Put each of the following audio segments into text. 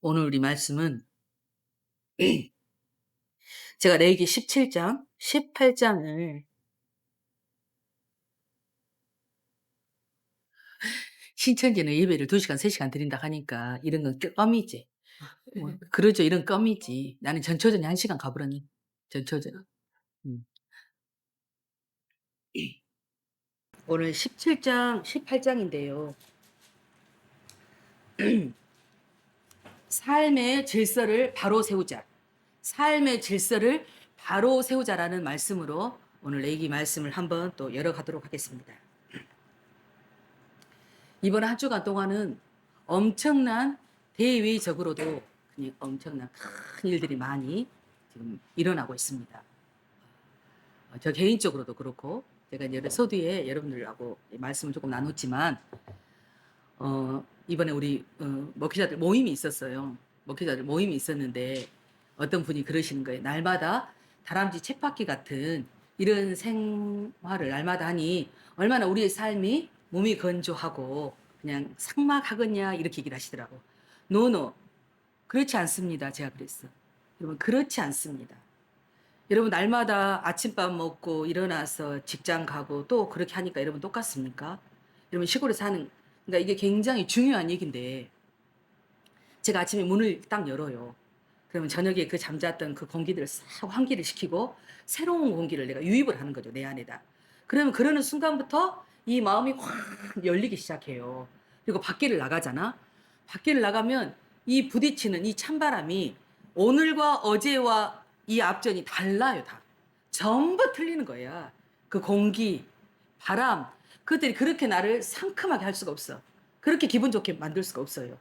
오늘 우리 말씀은 제가 레위기 17장, 18장을 신천지는 예배를 2 시간, 3 시간 드린다 하니까 이런 건 껌이지. 뭐 그러죠. 이런 껌이지. 나는 전초전에 1 시간 가 버렸네. 전초전. 음. 오늘 17장, 18장인데요. 삶의 질서를 바로 세우자. 삶의 질서를 바로 세우자라는 말씀으로 오늘 레위기 말씀을 한번 또 열어가도록 하겠습니다. 이번 한 주간 동안은 엄청난 대외적으로도 그냥 엄청난 큰 일들이 많이 지금 일어나고 있습니다. 저 개인적으로도 그렇고 제가 이제 서두에 여러분들하고 말씀을 조금 나눴지만 이번에 우리 목회자들 모임이 있었어요. 목회자들 모임이 있었는데 어떤 분이 그러시는 거예요. 날마다 다람쥐 쳇바퀴 같은 이런 생활을 날마다 하니 얼마나 우리의 삶이 몸이 건조하고 그냥 삭막하겠냐 이렇게 얘기를 하시더라고. 노노 그렇지 않습니다. 제가 그랬어. 여러분 그렇지 않습니다. 여러분 날마다 아침밥 먹고 일어나서 직장 가고 또 그렇게 하니까 여러분 똑같습니까? 여러분 시골에 사는 그러니까 이게 굉장히 중요한 얘기인데 제가 아침에 문을 딱 열어요. 그러면 저녁에 그 잠잤던 그 공기들을 싹 환기를 시키고 새로운 공기를 내가 유입을 하는 거죠, 내 안에다. 그러면 그러는 순간부터 이 마음이 확 열리기 시작해요. 그리고 밖에를 나가잖아. 밖에를 나가면 이 부딪히는 이 찬바람이 오늘과 어제와 이 앞전이 달라요, 다. 전부 틀리는 거야. 그 공기, 바람, 그것들이 그렇게 나를 상큼하게 할 수가 없어. 그렇게 기분 좋게 만들 수가 없어요.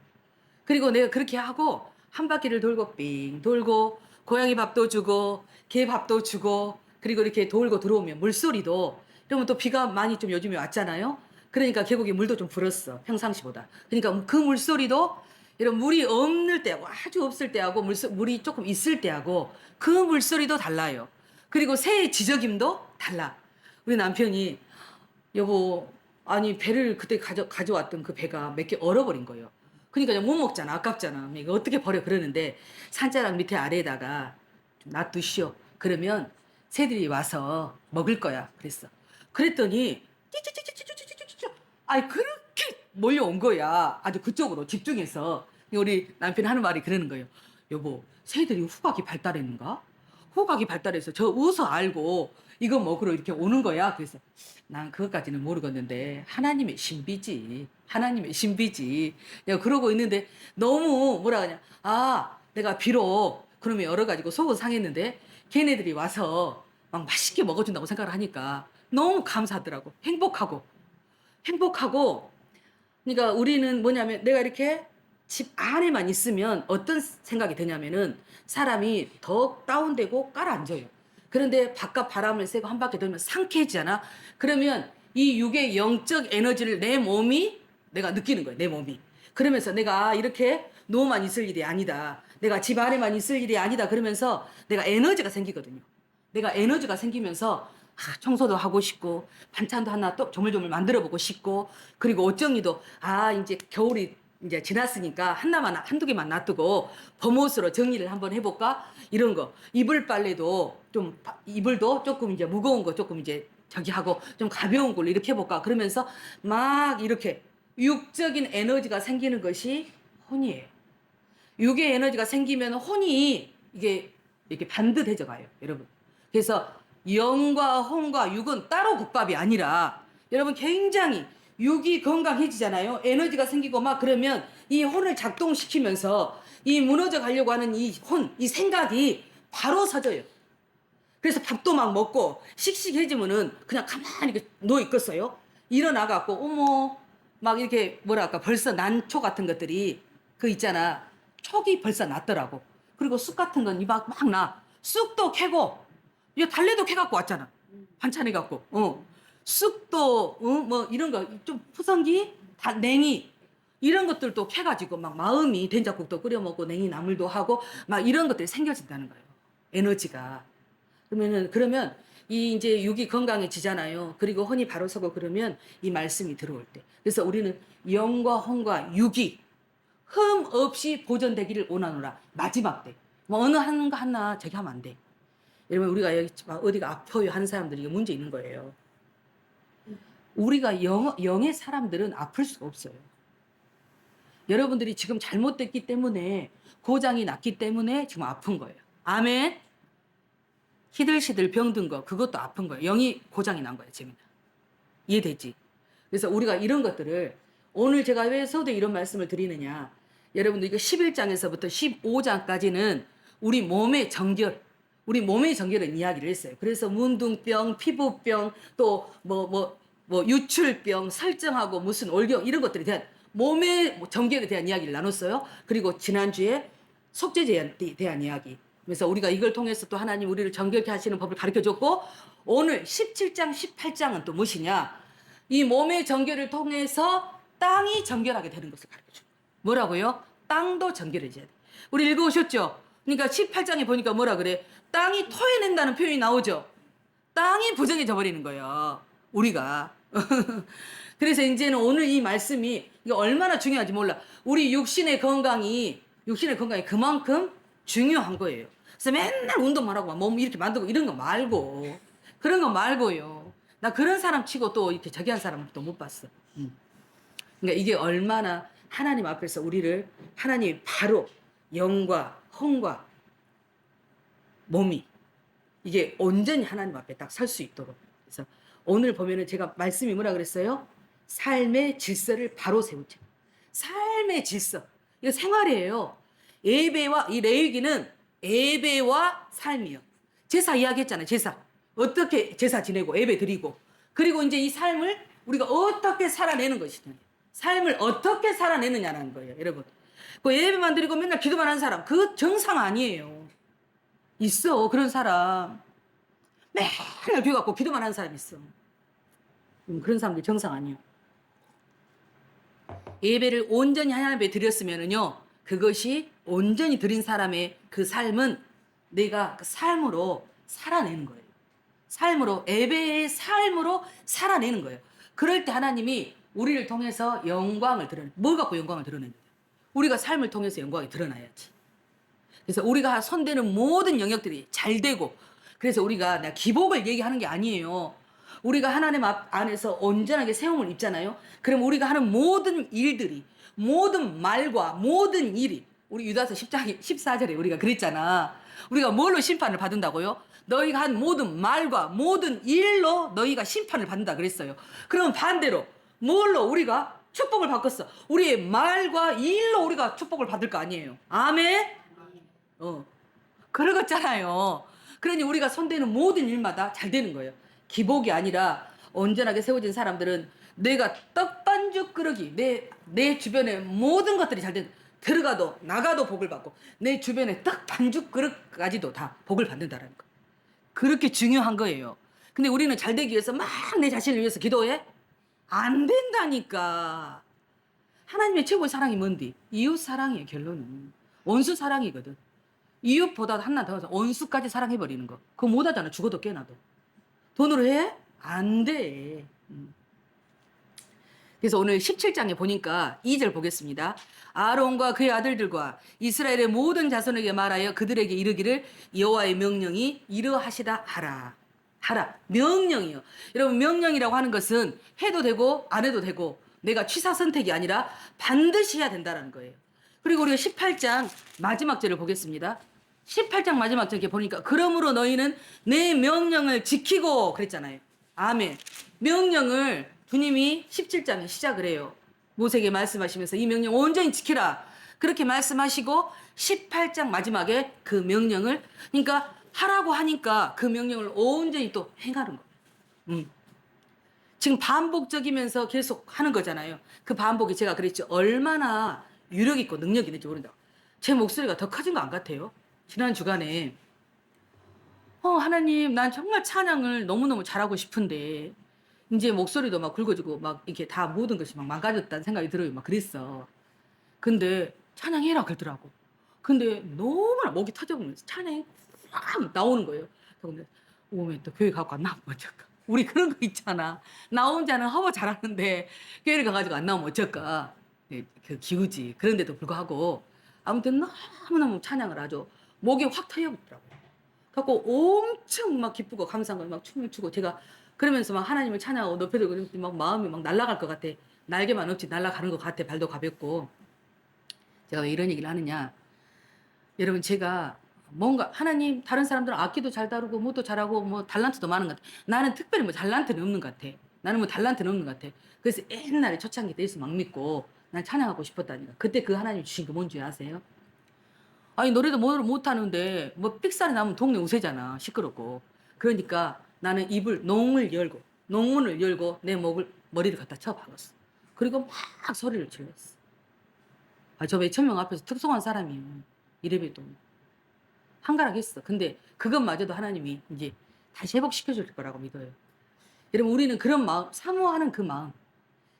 그리고 내가 그렇게 하고 한 바퀴를 돌고 삥 돌고 고양이 밥도 주고 개 밥도 주고 그리고 이렇게 돌고 들어오면 물소리도 이러면 또 비가 많이 좀 요즘에 왔잖아요. 그러니까 계곡에 물도 좀 불었어 평상시보다. 그러니까 그 물소리도 이런 물이 없는 때하고 아주 없을 때하고 물이 조금 있을 때하고 그 물소리도 달라요. 그리고 새의 지저김도 달라. 우리 남편이 여보, 아니 배를 그때 가져왔던 그 배가 몇 개 얼어버린 거예요. 그러니까 못 먹잖아. 아깝잖아. 이거 어떻게 버려 그러는데 산자락 밑에 아래에다가 좀 놔두시오. 그러면 새들이 와서 먹을 거야. 그랬어. 그랬더니 찌찌찌찌찌찌찌찌찌 아니 그렇게 몰려온 거야. 아주 그쪽으로 집중해서 우리 남편이 하는 말이 그러는 거예요. 여보, 새들이 후각이 발달했는가? 후각이 발달해서 저 어디서 알고 이거 먹으러 이렇게 오는 거야. 그래서 난 그것까지는 모르겠는데 하나님의 신비지. 하나님의 신비지. 내가 그러고 있는데 너무 뭐라 그러냐. 아, 내가 비록 그러면 여러 가지고 속은 상했는데 걔네들이 와서 막 맛있게 먹어준다고 생각을 하니까 너무 감사하더라고. 행복하고. 행복하고 그러니까 우리는 뭐냐면 내가 이렇게 집 안에만 있으면 어떤 생각이 드냐면은 사람이 더 다운되고 깔아앉아요. 그런데 바깥 바람을 쐬고 한 바퀴 돌면 상쾌해지잖아. 그러면 이 육의 영적 에너지를 내 몸이 내가 느끼는 거예요. 내 몸이. 그러면서 내가 이렇게 누워만 있을 일이 아니다. 내가 집 안에만 있을 일이 아니다. 그러면서 내가 에너지가 생기거든요. 내가 에너지가 생기면서 청소도 하고 싶고 반찬도 하나 또 조물조물 만들어 보고 싶고 그리고 옷 정리도 이제 겨울이 이제 지났으니까 하나만 한두 개만 놔두고 봄옷으로 정리를 한번 해볼까 이런 거 이불 빨래도 좀 이불도 조금 이제 무거운 거 조금 이제 저기 하고 좀 가벼운 걸로 이렇게 해볼까 그러면서 막 이렇게 육적인 에너지가 생기는 것이 혼이에요. 육의 에너지가 생기면 혼이 이게 이렇게 반듯해져 가요, 여러분. 그래서 영과 혼과 육은 따로 국밥이 아니라 여러분 굉장히 육이 건강해지잖아요. 에너지가 생기고 막 그러면 이 혼을 작동시키면서 이 무너져 가려고 하는 이 혼, 이 생각이 바로 서져요. 그래서 밥도 막 먹고 씩씩해지면은 그냥 가만히 이렇게 누워 있겠어요. 일어나갖고 어머 막 이렇게 뭐랄까 벌써 난초 같은 것들이 그 있잖아. 촉이 벌써 났더라고. 그리고 쑥 같은 건 막 나. 쑥도 캐고 이거 달래도 캐갖고 왔잖아. 반찬해갖고. 쑥도 뭐 이런 거 좀 푸성기 다 냉이 이런 것들도 캐가지고 막 마음이 된장국도 끓여 먹고 냉이 나물도 하고 막 이런 것들이 생겨진다는 거예요. 에너지가. 그러면 이 이제 육이 건강해지잖아요. 그리고 혼이 바로 서고 그러면 이 말씀이 들어올 때. 그래서 우리는 영과 혼과 육이 흠 없이 보존되기를 원하노라. 마지막 때. 뭐 어느 하는 거 하나 저기 하면 안 돼. 여러분 우리가 여기 막 어디가 아파요 하는 사람들이 이게 문제 있는 거예요. 우리가 영의 사람들은 아플 수가 없어요. 여러분들이 지금 잘못됐기 때문에 고장이 났기 때문에 지금 아픈 거예요. 아멘. 시들시들 병든 거 그것도 아픈 거예요. 영이 고장이 난 거예요. 지금 이해되지? 그래서 우리가 이런 것들을 오늘 제가 왜 서두에 이런 말씀을 드리느냐. 여러분들 이거 11장에서부터 15장까지는 우리 몸의 정결, 우리 몸의 정결은 이야기를 했어요. 그래서 문둥병, 피부병, 또 유출병, 설정하고 무슨 올경 이런 것들에 대한 몸의 정결에 대한 이야기를 나눴어요. 그리고 지난주에 속죄제에 대한 이야기. 그래서 우리가 이걸 통해서 또 하나님 우리를 정결케 하시는 법을 가르쳐 줬고 오늘 17장, 18장은 또 무엇이냐? 이 몸의 정결을 통해서 땅이 정결하게 되는 것을 가르쳐 줍니다. 뭐라고요? 땅도 정결해져야 돼. 우리 읽어오셨죠? 그러니까 18장에 보니까 뭐라 그래? 땅이 토해낸다는 표현이 나오죠? 땅이 부정해져 버리는 거예요. 우리가. 그래서 이제는 오늘 이 말씀이 이게 얼마나 중요한지 몰라. 우리 육신의 건강이 그만큼 중요한 거예요. 그래서 맨날 운동만 하고 몸 이렇게 만들고 이런 거 말고 그런 거 말고요. 나 그런 사람 치고 또 이렇게 저기 한 사람 또 못 봤어. 그러니까 이게 얼마나 하나님 앞에서 우리를 하나님 바로 영과 혼과 몸이 이게 온전히 하나님 앞에 딱 설 수 있도록. 그래서 오늘 보면은 제가 말씀이 뭐라 그랬어요? 삶의 질서를 바로 세우자. 삶의 질서. 이거 생활이에요. 예배와 이 레위기는 예배와 삶이요. 제사 이야기했잖아요. 제사. 어떻게 제사 지내고 예배 드리고 그리고 이제 이 삶을 우리가 어떻게 살아내는 것이냐. 삶을 어떻게 살아내느냐라는 거예요. 여러분. 그 예배만 드리고 맨날 기도만 하는 사람 그거 정상 아니에요. 있어. 그런 사람. 맨날 교회 갖고 기도만 하는 사람 있어. 그런 사람들 정상 아니에요. 예배를 온전히 하나님께 드렸으면은요. 그것이 온전히 드린 사람의 그 삶은 내가 그 삶으로 살아내는 거예요. 삶으로 예배의 삶으로 살아내는 거예요. 그럴 때 하나님이 우리를 통해서 영광을 드러내. 뭘 갖고 영광을 드러내는 거예요? 우리가 삶을 통해서 영광이 드러나야지. 그래서 우리가 손대는 모든 영역들이 잘 되고 그래서 우리가 나 기복을 얘기하는 게 아니에요. 우리가 하나님 안에서 온전하게 세움을 입잖아요. 그럼 우리가 하는 모든 일들이 모든 말과 모든 일이 우리 유다서 10장 14절에 우리가 그랬잖아. 우리가 뭘로 심판을 받는다고요? 너희가 한 모든 말과 모든 일로 너희가 심판을 받는다 그랬어요. 그럼 반대로 뭘로 우리가 축복을 받겠어? 우리의 말과 일로 우리가 축복을 받을 거 아니에요. 아멘? 그러겠잖아요. 그러니 우리가 손대는 모든 일마다 잘 되는 거예요. 기복이 아니라 온전하게 세워진 사람들은 내가 떡반죽 그릇이 내 주변에 모든 것들이 잘 되는 들어가도 나가도 복을 받고 내 주변에 떡반죽 그릇까지도 다 복을 받는다라는 거. 그렇게 중요한 거예요. 근데 우리는 잘 되기 위해서 막 내 자신을 위해서 기도해? 안 된다니까. 하나님의 최고의 사랑이 뭔디? 이웃 사랑이에요. 결론은. 원수 사랑이거든. 이웃보다 하나 더 원수까지 사랑해버리는 거. 그거 못하잖아. 죽어도 깨나도. 돈으로 해? 안 돼. 그래서 오늘 17장에 보니까 2절 보겠습니다. 아론과 그의 아들들과 이스라엘의 모든 자손에게 말하여 그들에게 이르기를 여호와의 명령이 이러하시다 하라. 명령이요. 여러분 명령이라고 하는 것은 해도 되고 안 해도 되고 내가 취사 선택이 아니라 반드시 해야 된다는 거예요. 그리고 우리가 18장 마지막 절을 보겠습니다. 18장 마지막 절에 보니까 그러므로 너희는 내 명령을 지키고 그랬잖아요. 아멘. 명령을 주님이 17장에 시작을 해요. 모세에게 말씀하시면서 이 명령 온전히 지키라. 그렇게 말씀하시고 18장 마지막에 그 명령을 그러니까 하라고 하니까 그 명령을 온전히 또 행하는 거예요. 지금 반복적이면서 계속 하는 거잖아요. 그 반복이 제가 그랬죠. 얼마나 유력 있고 능력 있는지 모른다고. 제 목소리가 더 커진 거 안 같아요? 지난 주간에 하나님 난 정말 찬양을 너무너무 잘하고 싶은데 이제 목소리도 막 굵어지고 막 이렇게 다 모든 것이 막 망가졌다는 생각이 들어요. 막 그랬어. 근데 찬양해라 그러더라고. 근데 너무나 목이 터져버리면서 찬양이 확 나오는 거예요. 근데 오면 또 교회 가고 안 나오면 어쩔까? 우리 그런 거 있잖아. 나 혼자는 허버 잘하는데 교회를 가가지고 안 나오면 어쩔까? 네, 그 기우지. 그런데도 불구하고 아무튼 너무너무 찬양을 아주 목이 확 터여있더라고요. 갖고 엄청 막 기쁘고 감사한 거막 춤을 추고 제가 그러면서 막 하나님을 찬양하고 높여들고 막 마음이 막 날아갈 것 같아. 날개만 없지 날아가는 것 같아. 발도 가볍고. 제가 왜 이런 얘기를 하느냐. 여러분 제가 뭔가 하나님 다른 사람들은 악기도 잘 다루고 뭐도 잘하고 뭐 달란트도 많은 것 같아. 나는 특별히 뭐 달란트는 없는 것 같아. 나는 뭐 달란트는 없는 것 같아. 그래서 옛날에 초창기 때 있어 막 믿고 난 찬양하고 싶었다니까. 그때 그 하나님 주신 게 뭔지 아세요? 아니 노래도 못하는데 뭐 삑사리 나면 동네 우세잖아. 시끄럽고. 그러니까 나는 입을 농을 열고 농문을 열고 내 목을 머리를 갖다 쳐 박았어. 그리고 막 소리를 질렀어. 아, 저 몇천 명 앞에서 특송한 사람이에요. 이래봬도 한가락했어. 근데 그것마저도 하나님이 이제 다시 회복시켜 줄 거라고 믿어요. 여러분 우리는 그런 마음, 사모하는 그 마음,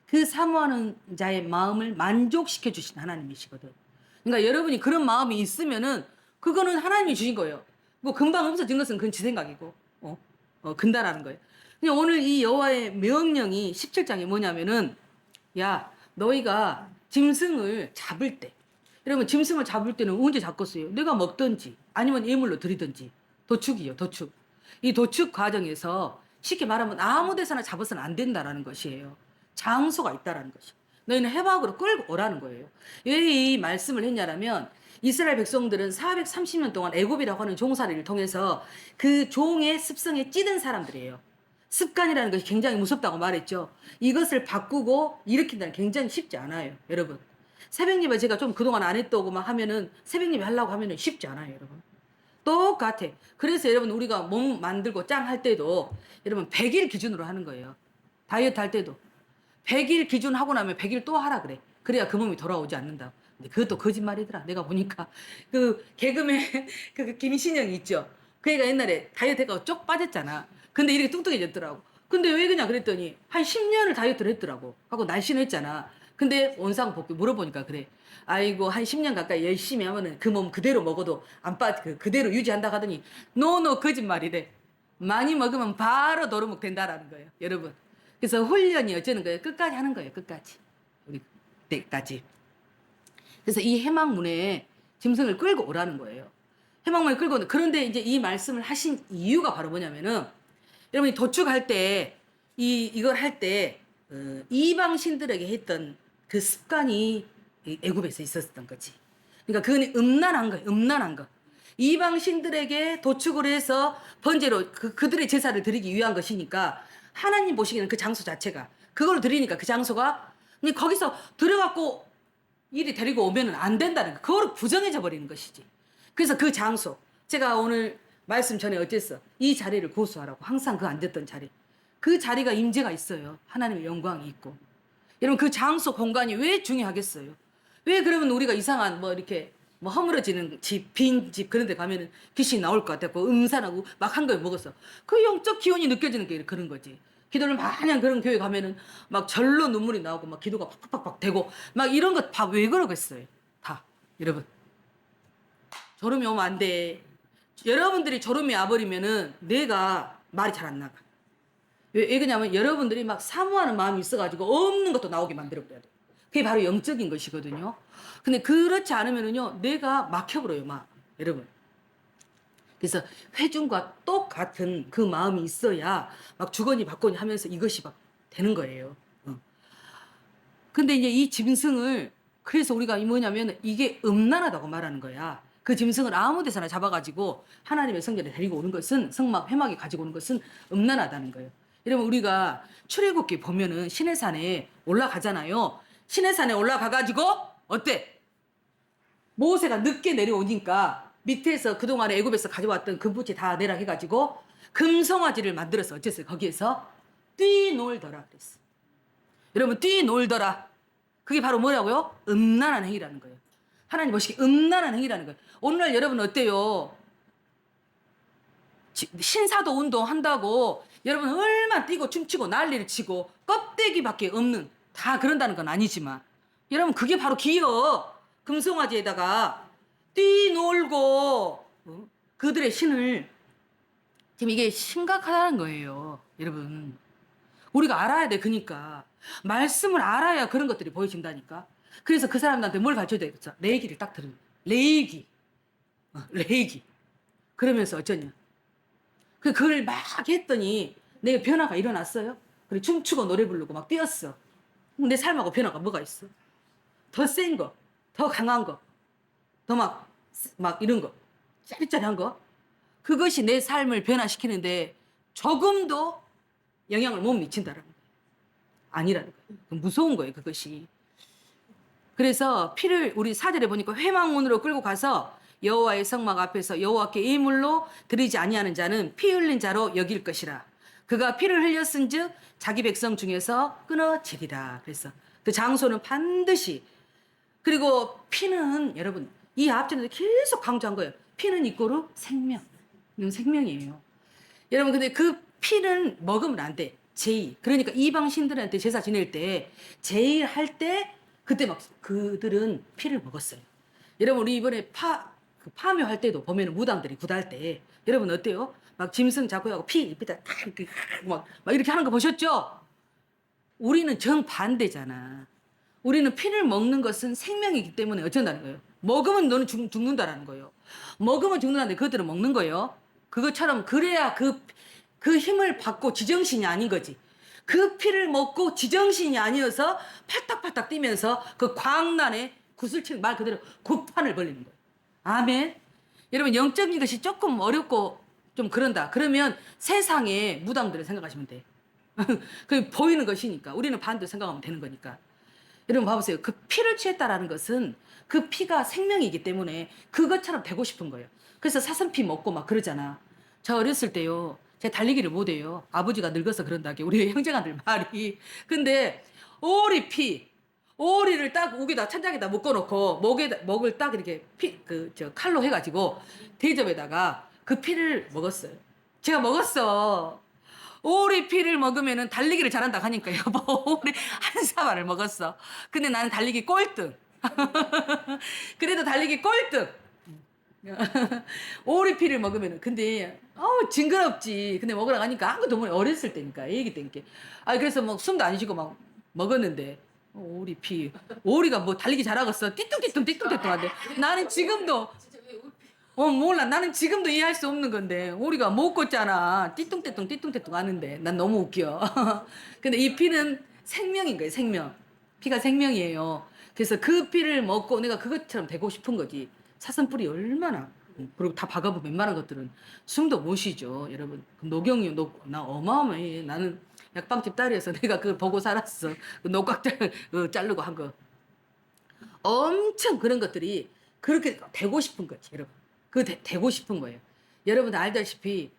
그 사모하는 자의 마음을 만족시켜 주신 하나님이시거든. 그러니까 여러분이 그런 마음이 있으면은 그거는 하나님이 주신 거예요. 뭐 금방 없어진 것은 그건 지 생각이고, 근다라는 거예요. 근데 오늘 이 여호와의 명령이 17장이 뭐냐면은, 야, 너희가 짐승을 잡을 때, 여러분 짐승을 잡을 때는 언제 잡겠어요? 내가 먹든지 아니면 예물로 드리든지. 도축이요, 도축. 이 도축 과정에서 쉽게 말하면 아무 데서나 잡아서는 안 된다라는 것이에요. 장소가 있다라는 것이. 너희는 해박으로 끌고 오라는 거예요. 왜 이 말씀을 했냐라면 이스라엘 백성들은 430년 동안 애굽이라고 하는 종살이를 통해서 그 종의 습성에 찌든 사람들이에요. 습관이라는 것이 굉장히 무섭다고 말했죠. 이것을 바꾸고 일으킨다는 게 굉장히 쉽지 않아요, 여러분. 새벽 예배 제가 좀 그동안 안 했다고 막 하면은 새벽 예배 하려고 하면은 쉽지 않아요, 여러분. 똑같아. 그래서 여러분 우리가 몸 만들고 짱 할 때도 여러분 100일 기준으로 하는 거예요. 다이어트 할 때도 100일 기준 하고 나면 100일 또 하라 그래. 그래야 그 몸이 돌아오지 않는다. 근데 그것도 거짓말이더라. 내가 보니까 그 개그맨 그 김신영이 있죠. 그 애가 옛날에 다이어트 해가 쪽 빠졌잖아. 근데 이렇게 뚱뚱해졌더라고. 근데 왜 그냥 그랬더니 한 10년을 다이어트를 했더라고. 하고 날씬했잖아. 근데 원상복귀 물어보니까 그래. 아이고 한 10년 가까이 열심히 하면은 그 몸 그대로 먹어도 안 그대로 유지한다 하더니 노노 거짓말이래. 많이 먹으면 바로 도루묵 된다라는 거예요. 여러분. 그래서 훈련이 어쩌는 거예요. 끝까지 하는 거예요. 끝까지. 우리 때까지. 그래서 이 해망문에 짐승을 끌고 오라는 거예요. 해망문을 끌고 오는. 그런데 이제 이 말씀을 하신 이유가 바로 뭐냐면은 여러분이 도축할 때 이걸 할 때 이방 신들에게 했던 그 습관이 애굽에서 있었던 거지. 그러니까 그건 음란한 거예요. 음란한 거. 이방 신들에게 도축을 해서 번제로 그들의 제사를 드리기 위한 것이니까 하나님 보시기에는 그 장소 자체가 그걸 드리니까 그 장소가 거기서 들어갖고 이리 데리고 오면은 안 된다는 거. 그거를 부정해져 버리는 것이지. 그래서 그 장소 제가 오늘 말씀 전에 어쨌어? 이 자리를 고수하라고 항상 그 앉았던 자리. 그 자리가 임재가 있어요. 하나님의 영광이 있고. 여러분 그 장소 공간이 왜 중요하겠어요? 왜 그러면 우리가 이상한 뭐 이렇게 뭐 허물어지는 집, 빈 집 그런 데 가면은 귀신이 나올 것 같았고 음산하고 막 한 거에 먹었어. 그 영적 기운이 느껴지는 게 그런 거지. 기도를 마냥 그런 교회 가면은 막 절로 눈물이 나오고 막 기도가 팍팍팍 되고 막 이런 거 다 왜 그러겠어요? 다. 여러분. 졸음이 오면 안 돼. 여러분들이 졸음이 와버리면은 내가 말이 잘 안 나가. 왜 그러냐면 여러분들이 막 사모하는 마음이 있어가지고 없는 것도 나오게 만들어버려야 돼. 그게 바로 영적인 것이거든요. 근데 그렇지 않으면은요, 내가 막혀버려요, 막. 여러분. 그래서 회중과 똑같은 그 마음이 있어야 막 주거니 받거니 하면서 이것이 막 되는 거예요. 근데 이제 이 짐승을 그래서 우리가 뭐냐면 이게 음란하다고 말하는 거야. 그 짐승을 아무 데서나 잡아가지고 하나님의 성전에 데리고 오는 것은 성막 회막에 가지고 오는 것은 음란하다는 거예요. 여러분 우리가 출애굽기 보면은 시내산에 올라가잖아요. 시내산에 올라가가지고 어때? 모세가 늦게 내려오니까 밑에서 그동안에 애굽에서 가져왔던 금붙이 다 내락해가지고 금송아지를 만들어서 어쨌어요? 거기에서 뛰놀더라 그랬어. 여러분 뛰놀더라. 그게 바로 뭐라고요? 음란한 행위라는 거예요. 하나님 보시기에 음란한 행위라는 거예요. 오늘날 여러분 어때요? 신사도 운동 한다고 여러분 얼마나 뛰고 춤추고 난리를 치고 껍데기밖에 없는 다 그런다는 건 아니지만 여러분 그게 바로 기어 금송아지에다가 뛰놀고 그들의 신을 지금 이게 심각하다는 거예요. 여러분 우리가 알아야 돼. 그러니까 말씀을 알아야 그런 것들이 보여진다니까. 그래서 그 사람들한테 뭘 가르쳐야 되겠어? 레이기를 딱 들은 거야. 레이기. 레이기. 그러면서 어쩌냐. 그걸 막 했더니 내 변화가 일어났어요. 그래 춤추고 노래 부르고 막 뛰었어. 내 삶하고 변화가 뭐가 있어? 더 센 거, 더 강한 거, 더 막 이런 거, 짜릿짜릿한 거. 그것이 내 삶을 변화시키는데 조금도 영향을 못 미친다라는 거예요. 아니라는 거예요. 무서운 거예요, 그것이. 그래서 피를 우리 사절에 보니까 회막문으로 끌고 가서 여호와의 성막 앞에서 여호와께 예물로 드리지 아니하는 자는 피 흘린 자로 여길 것이라. 그가 피를 흘렸은즉 자기 백성 중에서 끊어지리라. 그래서 그 장소는 반드시. 그리고 피는 여러분 이 앞전에도 계속 강조한 거예요. 피는 이꼬르 생명. 이건 생명이에요. 여러분 근데 그 피는 먹으면 안 돼. 제의. 그러니까 이방 신들한테 제사 지낼 때 제의 할 때 그때 막 그들은 피를 먹었어요. 여러분 우리 이번에 파묘할 때도 보면 무당들이 굿할 때 여러분 어때요? 막 짐승 잡고 하고 피 입에다 딱 이렇게 막 이렇게 하는 거 보셨죠? 우리는 정반대잖아. 우리는 피를 먹는 것은 생명이기 때문에 어쩐다는 거예요. 먹으면 너는 죽는다라는 거예요. 먹으면 죽는다는데 그것들은 먹는 거예요. 그것처럼 그래야 그 힘을 받고 지정신이 아닌 거지. 그 피를 먹고 지정신이 아니어서 팔딱팔딱 뛰면서 그 광란에 구슬치는 말 그대로 구판을 벌리는 거예요. 아멘. 여러분 영적인 것이 조금 어렵고 좀 그런다. 그러면 세상의 무당들을 생각하시면 돼. 그 보이는 것이니까 우리는 반대로 생각하면 되는 거니까. 여러분 봐보세요. 그 피를 취했다라는 것은 그 피가 생명이기 때문에 그것처럼 되고 싶은 거예요. 그래서 사슴피 먹고 막 그러잖아. 저 어렸을 때요. 제가 달리기를 못해요. 아버지가 늙어서 그런다게 우리 형제가들 말이. 근데 오리를 딱 우기다 천장에다 묶어놓고 목을 딱 이렇게 칼로 해가지고 대접에다가 그 피를 먹었어요. 제가 먹었어. 오리 피를 먹으면은 달리기를 잘한다 하니까 여보 오리 한 사발을 먹었어. 근데 나는 달리기 꼴등. 그래도 달리기 꼴등. 오리 피를 먹으면은 근데 징그럽지. 근데 먹으러 가니까 아무것도 모르 어렸을 때니까 애기 때니까. 그래서 막 숨도 안 쉬고 막 먹었는데 오리 피. 오리가 뭐 달리기 잘하겠어. 띠뚱띠뚱한데 나는 지금도 몰라. 나는 지금도 이해할 수 없는 건데 오리가 못 걷잖아. 띠뚱띠뚱 하는데 난 너무 웃겨. 근데 이 피는 생명인 거예요. 생명. 피가 생명이에요. 그래서 그 피를 먹고 내가 그것처럼 되고 싶은 거지. 사슴뿔이 얼마나. 그리고 다 박아보면 웬만한 것들은 숨도 못 쉬죠. 여러분 녹용이 나 어마어마해. 나는 약방집 딸이어서 내가 그걸 보고 살았어. 그 녹각자 자르고 한 거. 엄청 그런 것들이 그렇게 되고 싶은 거지 여러분. 되고 싶은 거예요. 여러분 알다시피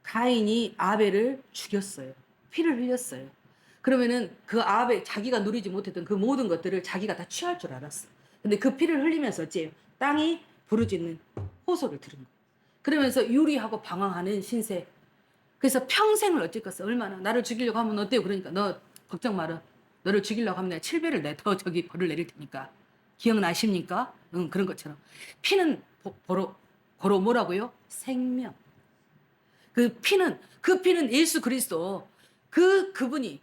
가인이 아벨을 죽였어요. 피를 흘렸어요. 그러면은 그 아벨 자기가 누리지 못했던 그 모든 것들을 자기가 다 취할 줄 알았어. 근데 그 피를 흘리면서 어째요? 땅이 부르짖는 호소를 들은 거예요. 그러면서 유리하고 방황하는 신세. 그래서 평생을 어쨌겠어. 얼마나 나를 죽이려고 하면 어때요? 그러니까 너 걱정 마라. 너를 죽이려고 하면 내가 7배를 더 저기 벌을 내릴 테니까. 기억나십니까? 그런 것처럼. 피는 고로 뭐라고요? 생명. 그 피는 예수 그리스도 그분이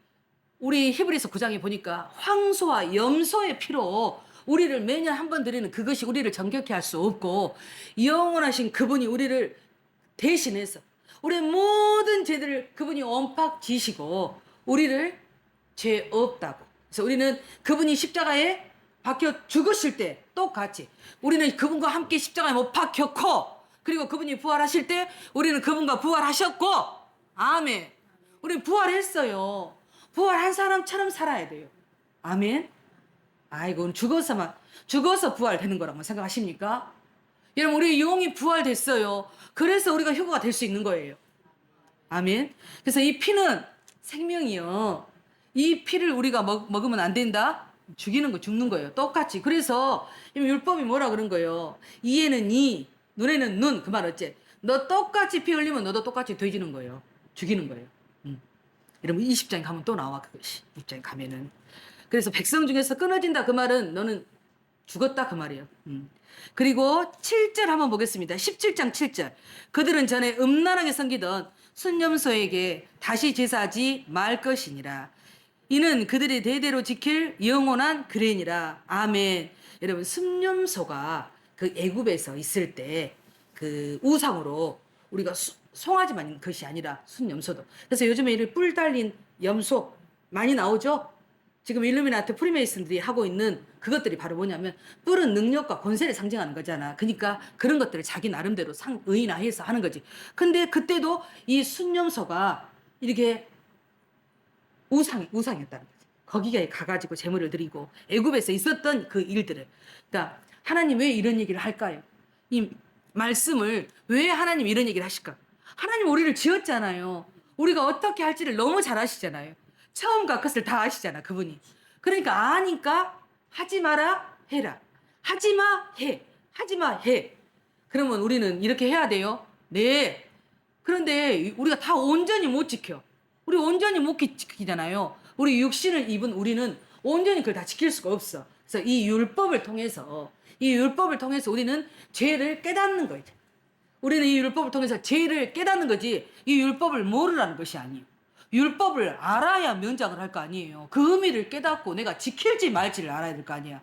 우리 히브리서 9장에 보니까 황소와 염소의 피로 우리를 매년 한 번 드리는 그것이 우리를 정결케 할 수 없고 영원하신 그분이 우리를 대신해서 우리의 모든 죄들을 그분이 엄팍 지시고 우리를 죄 없다고. 그래서 우리는 그분이 십자가에 박혀 죽으실 때 똑같이 우리는 그분과 함께 십자가에 못 박혔고 그리고 그분이 부활하실 때 우리는 그분과 부활하셨고 아멘. 우리는 부활했어요. 부활한 사람처럼 살아야 돼요. 아멘. 아이고 죽어서 부활되는 거라고 생각하십니까? 여러분 우리 영이 부활됐어요. 그래서 우리가 효과가 될 수 있는 거예요. 아멘. 그래서 이 피는 생명이요. 이 피를 우리가 먹으면 안 된다. 죽이는 거 죽는 거예요. 똑같이. 그래서 율법이 뭐라 그런 거예요. 이에는 이, 눈에는 눈. 그 말 어째? 너 똑같이 피 흘리면 너도 똑같이 돼지는 거예요. 죽이는 거예요. 여러분 20장에 가면 또 나와 그것이. 20장에 가면은. 그래서 백성 중에서 끊어진다 그 말은 너는 죽었다 그 말이에요. 그리고 7절 한번 보겠습니다. 17장 7절. 그들은 전에 음란하게 섬기던 순념소에게 다시 제사하지 말 것이니라. 이는 그들이 대대로 지킬 영원한 그레니라. 아멘. 여러분, 습염소가 그 애굽에서 있을 때 그 우상으로 우리가 송아지만 있는 것이 아니라 순염소도. 그래서 요즘에 이런 뿔 달린 염소 많이 나오죠? 지금 일루미나트 프리메이슨들이 하고 있는 그것들이 바로 뭐냐면 뿔은 능력과 권세를 상징하는 거잖아. 그러니까 그런 것들을 자기 나름대로 의인화해서 하는 거지. 근데 그때도 이 순염소가 이렇게 우상이었다는 거지. 거기에 가가지고 제물을 드리고 애굽에서 있었던 그 일들을. 그러니까 하나님 왜 이런 얘기를 할까요? 이 말씀을 왜 하나님 이런 얘기를 하실까? 하나님 우리를 지었잖아요. 우리가 어떻게 할지를 너무 잘 아시잖아요. 처음과 끝을 다 아시잖아, 그분이. 그러니까 아니까 하지 마라 해라. 하지 마 해. 하지 마 해. 그러면 우리는 이렇게 해야 돼요? 네. 그런데 우리가 다 온전히 못 지켜. 우리 온전히 못 지키잖아요. 우리 육신을 입은 우리는 온전히 그걸 다 지킬 수가 없어. 그래서 이 율법을 통해서 우리는 죄를 깨닫는 거죠. 우리는 이 율법을 통해서 죄를 깨닫는 거지 이 율법을 모르라는 것이 아니에요. 율법을 알아야 면장을 할 거 아니에요. 그 의미를 깨닫고 내가 지킬지 말지를 알아야 될 거 아니야.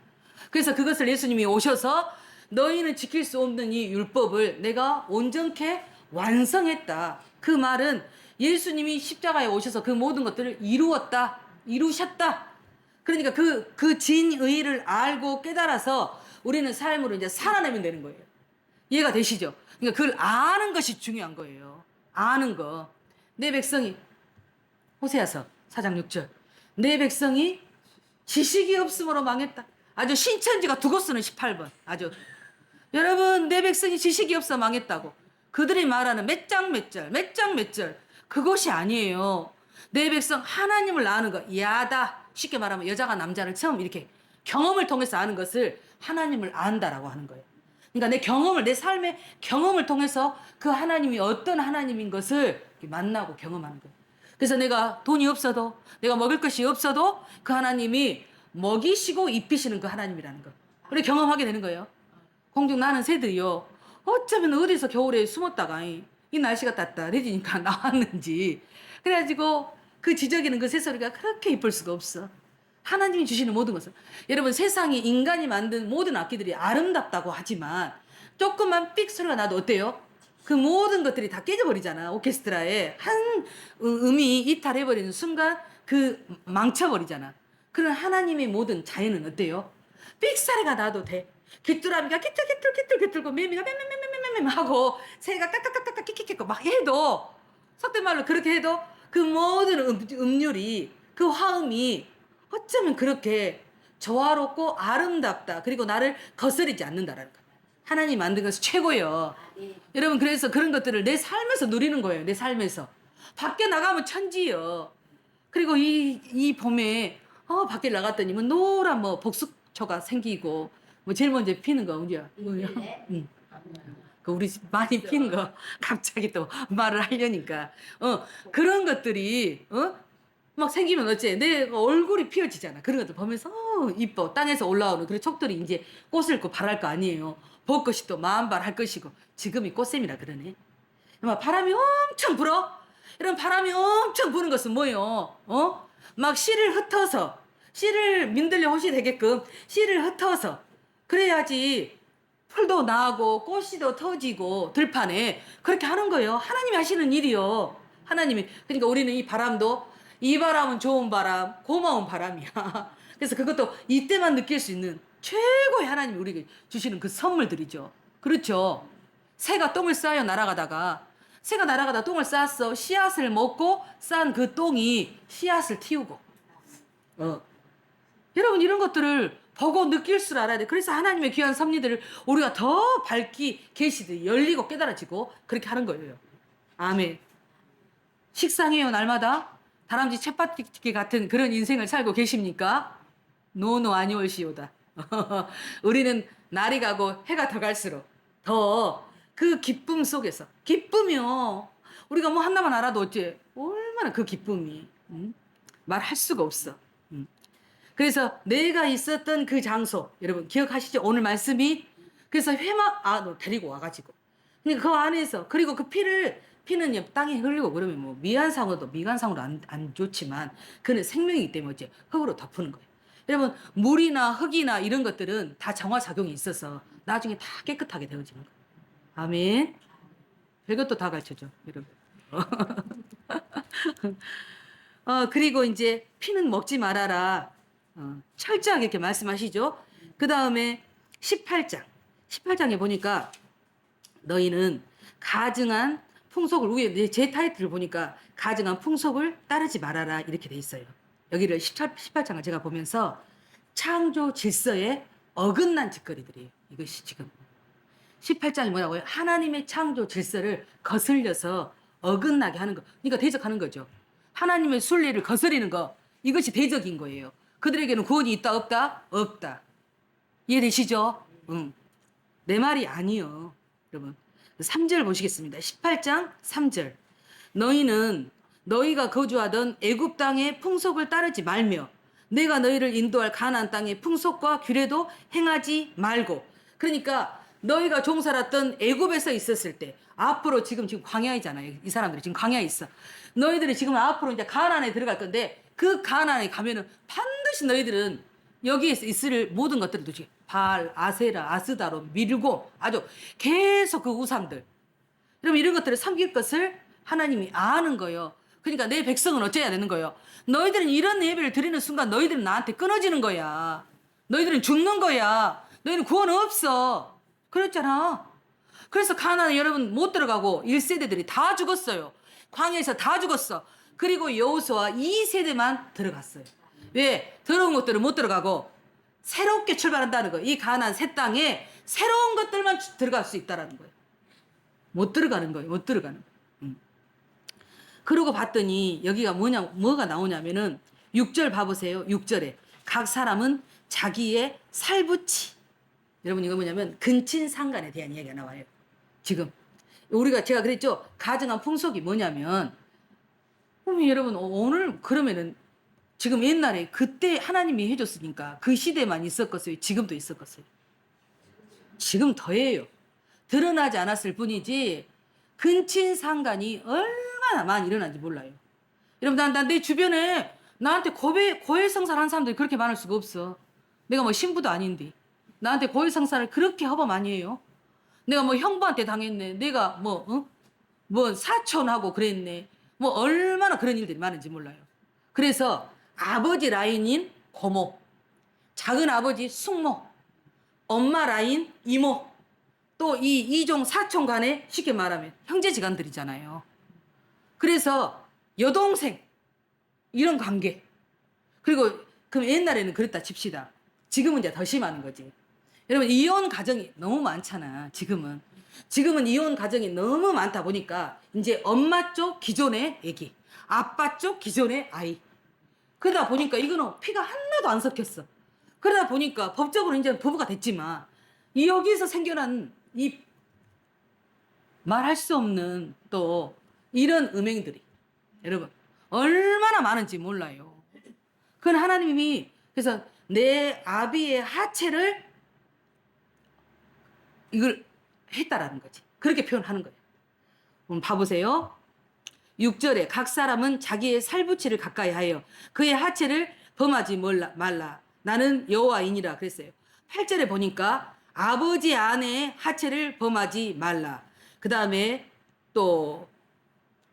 그래서 그것을 예수님이 오셔서 너희는 지킬 수 없는 이 율법을 내가 온전케 완성했다. 그 말은 예수님이 십자가에 오셔서 그 모든 것들을 이루셨다. 그러니까 그 진의를 알고 깨달아서 우리는 삶으로 이제 살아내면 되는 거예요. 이해가 되시죠? 그러니까 그걸 아는 것이 중요한 거예요. 아는 거. 내 백성이, 호세아서 4장 6절. 내 백성이 지식이 없음으로 망했다. 아주 신천지가 두고 쓰는 18번. 아주. 여러분, 내 백성이 지식이 없어 망했다고. 그들이 말하는 몇 장 몇 절. 그것이 아니에요. 내 백성 하나님을 아는 거. 야다. 쉽게 말하면 여자가 남자를 처음 이렇게 경험을 통해서 아는 것을 하나님을 안다라고 하는 거예요. 그러니까 내 삶의 경험을 통해서 그 하나님이 어떤 하나님인 것을 만나고 경험하는 거예요. 그래서 내가 돈이 없어도, 내가 먹을 것이 없어도 그 하나님이 먹이시고 입히시는 그 하나님이라는 거. 우리 경험하게 되는 거예요. 공중 나는 새들이요. 어쩌면 어디서 겨울에 숨었다가 이 날씨가 따뜻해지니까 나왔는지. 그래가지고 그 지저귀는 그 새소리가 그렇게 이쁠 수가 없어. 하나님이 주시는 모든 것은. 여러분, 세상이 인간이 만든 모든 악기들이 아름답다고 하지만 조금만 삑 소리가 나도 어때요? 그 모든 것들이 다 깨져버리잖아. 오케스트라에 한 음이 이탈해버리는 순간 그 망쳐버리잖아. 그런 하나님의 모든 자연은 어때요? 삑사리가 나도 돼. 귀뚜라미가 끼틀끼틀고 매미가 맴맴맴맴맴 하고 새가 까까까까까 킥킥킥고 막 해도 속된 말로 그렇게 해도 그 모든 음률이 그 화음이 어쩌면 그렇게 조화롭고 아름답다. 그리고 나를 거스르지 않는다라는 거. 하나님 만든 것은 최고예요. 여러분, 그래서 그런 것들을 내 삶에서 누리는 거예요. 내 삶에서. 밖에 나가면 천지요. 그리고 이 봄에 밖에 나갔더니 뭐 노란 뭐 복숭초가 생기고 뭐 제일 먼저 피는 거 언제야? 응. 그 우리 집 많이 피는 거 갑자기 또 말을 하려니까 그런 것들이 막 생기면 어째 내 얼굴이 피어지잖아. 그런 것들 보면서 이뻐. 땅에서 올라오는 그런 촉들이 이제 꽃을 고 바랄 거 아니에요. 벚꽃이 또 만발 할 것이고 지금이 꽃샘이라 그러네. 막 바람이 엄청 불어. 이런 바람이 엄청 부는 것은 뭐예요? 막 씨를 흩어서 씨를 민들레 옷이 되게끔 씨를 흩어서 그래야지 풀도 나고 꽃이도 터지고 들판에 그렇게 하는 거예요. 하나님이 하시는 일이요. 하나님이. 그러니까 우리는 이 바람은 좋은 바람, 고마운 바람이야. 그래서 그것도 이때만 느낄 수 있는 최고의 하나님이 우리에게 주시는 그 선물들이죠. 그렇죠. 새가 똥을 싸요, 날아가다가. 새가 날아가다 똥을 쌌어. 씨앗을 먹고 싼 그 똥이 씨앗을 틔우고. 여러분, 이런 것들을 보고 느낄 줄 알아야 돼. 그래서 하나님의 귀한 섭리들을 우리가 더 밝히 계시듯 열리고 깨달아지고 그렇게 하는 거예요. 아멘. 식상해요, 날마다? 다람쥐 쳇바퀴 같은 그런 인생을 살고 계십니까? 노노 아니올시오다. 우리는 날이 가고 해가 더 갈수록 더 그 기쁨 속에서 기쁨이요. 우리가 뭐 하나만 알아도 어째 얼마나 그 기쁨이 말할 수가 없어. 그래서 내가 있었던 그 장소 여러분 기억하시죠? 오늘 말씀이 그래서 너 데리고 와가지고 그러니까 그 안에서 그리고 그 피를 피는 땅에 흘리고 그러면 뭐 미관상으로 안 좋지만 그는 생명이기 때문에 이제 흙으로 덮는 거예요. 여러분 물이나 흙이나 이런 것들은 다 정화작용이 있어서 나중에 다 깨끗하게 되어지는 거예요. 아멘. 별것도 다 가르쳐줘 여러분. 그리고 이제 피는 먹지 말아라. 철저하게 이렇게 말씀하시죠. 그 다음에 18장에 보니까 너희는 가증한 풍속을 위에 제 타이틀을 보니까 가증한 풍속을 따르지 말아라 이렇게 돼 있어요. 여기를 18장을 제가 보면서 창조 질서에 어긋난 짓거리들이에요. 이것이 지금 18장이 뭐라고요? 하나님의 창조 질서를 거슬려서 어긋나게 하는 거. 그러니까 대적하는 거죠. 하나님의 순리를 거스리는 거. 이것이 대적인 거예요. 그들에게는 구원이 있다 없다? 없다. 이해되시죠? 응. 내 말이 아니요. 여러분 3절 보시겠습니다. 18장 3절. 너희는 너희가 거주하던 애굽 땅의 풍속을 따르지 말며 내가 너희를 인도할 가나안 땅의 풍속과 규례도 행하지 말고. 그러니까 너희가 종살았던 애굽에서 있었을 때 앞으로 지금 광야이잖아요. 이 사람들이 지금 광야에 있어. 너희들이 지금 앞으로 이제 가나안에 들어갈 건데 그 가나안에 가면은 반드시 너희들은 여기에 있을 모든 것들을 도대체 발, 아세라, 아스다로 밀고 아주 계속 그 우상들. 그럼 이런 것들을 섬길 것을 하나님이 아는 거예요. 그러니까 내 백성은 어째야 되는 거예요. 너희들은 이런 예배를 드리는 순간 너희들은 나한테 끊어지는 거야. 너희들은 죽는 거야. 너희는 구원 없어. 그랬잖아. 그래서 가나안에 여러분 못 들어가고 1세대들이 다 죽었어요. 광야에서 다 죽었어. 그리고 여호수아 2세대만 들어갔어요. 왜? 더러운 것들은 못 들어가고 새롭게 출발한다는 거예요. 이 가나안 새 땅에 새로운 것들만 들어갈 수 있다라는 거예요. 못 들어가는 거예요. 못 들어가는 거예요. 그러고 봤더니 여기가 뭐가 나오냐면은 6절 봐보세요. 6절에 각 사람은 자기의 살붙이. 여러분 이거 뭐냐면 근친상간에 대한 이야기가 나와요. 지금 제가 그랬죠. 가정한 풍속이 뭐냐면 여러분 오늘 그러면은 지금 옛날에 그때 하나님이 해줬으니까 그 시대만 있었겠어요? 지금도 있었겠어요? 지금 더해요. 드러나지 않았을 뿐이지 근친상간이 얼마나 많이 일어난지 몰라요. 여러분 난 내 주변에 나한테 고해성사를 한 사람들이 그렇게 많을 수가 없어. 내가 뭐 신부도 아닌데 나한테 고해성사를 그렇게 허버 많이 해요. 내가 뭐 형부한테 당했네. 내가 뭐 사촌하고 그랬네. 뭐 얼마나 그런 일들이 많은지 몰라요. 그래서 아버지 라인인 고모, 작은 아버지 숙모, 엄마 라인 이모, 또 이 이종 사촌 간에 쉽게 말하면 형제지간들이잖아요. 그래서 여동생 이런 관계. 그리고 그럼 옛날에는 그랬다 칩시다. 지금은 이제 더 심하는 거지. 여러분 이혼 가정이 너무 많잖아. 지금은 이혼 가정이 너무 많다 보니까 이제 엄마 쪽 기존의 애기, 아빠 쪽 기존의 아이. 그러다 보니까 이거는 피가 하나도 안 섞였어. 그러다 보니까 법적으로 이제 부부가 됐지만 여기서 생겨난 이 말할 수 없는 또 이런 음행들이 여러분 얼마나 많은지 몰라요. 그건 하나님이 그래서 내 아비의 하체를 이걸 했다라는 거지. 그렇게 표현하는 거예요. 그럼 봐보세요. 6절에 각 사람은 자기의 살붙이를 가까이 하여 그의 하체를 범하지 말라. 나는 여호와이니라 그랬어요. 8절에 보니까 아버지 아내의 하체를 범하지 말라. 그 다음에 또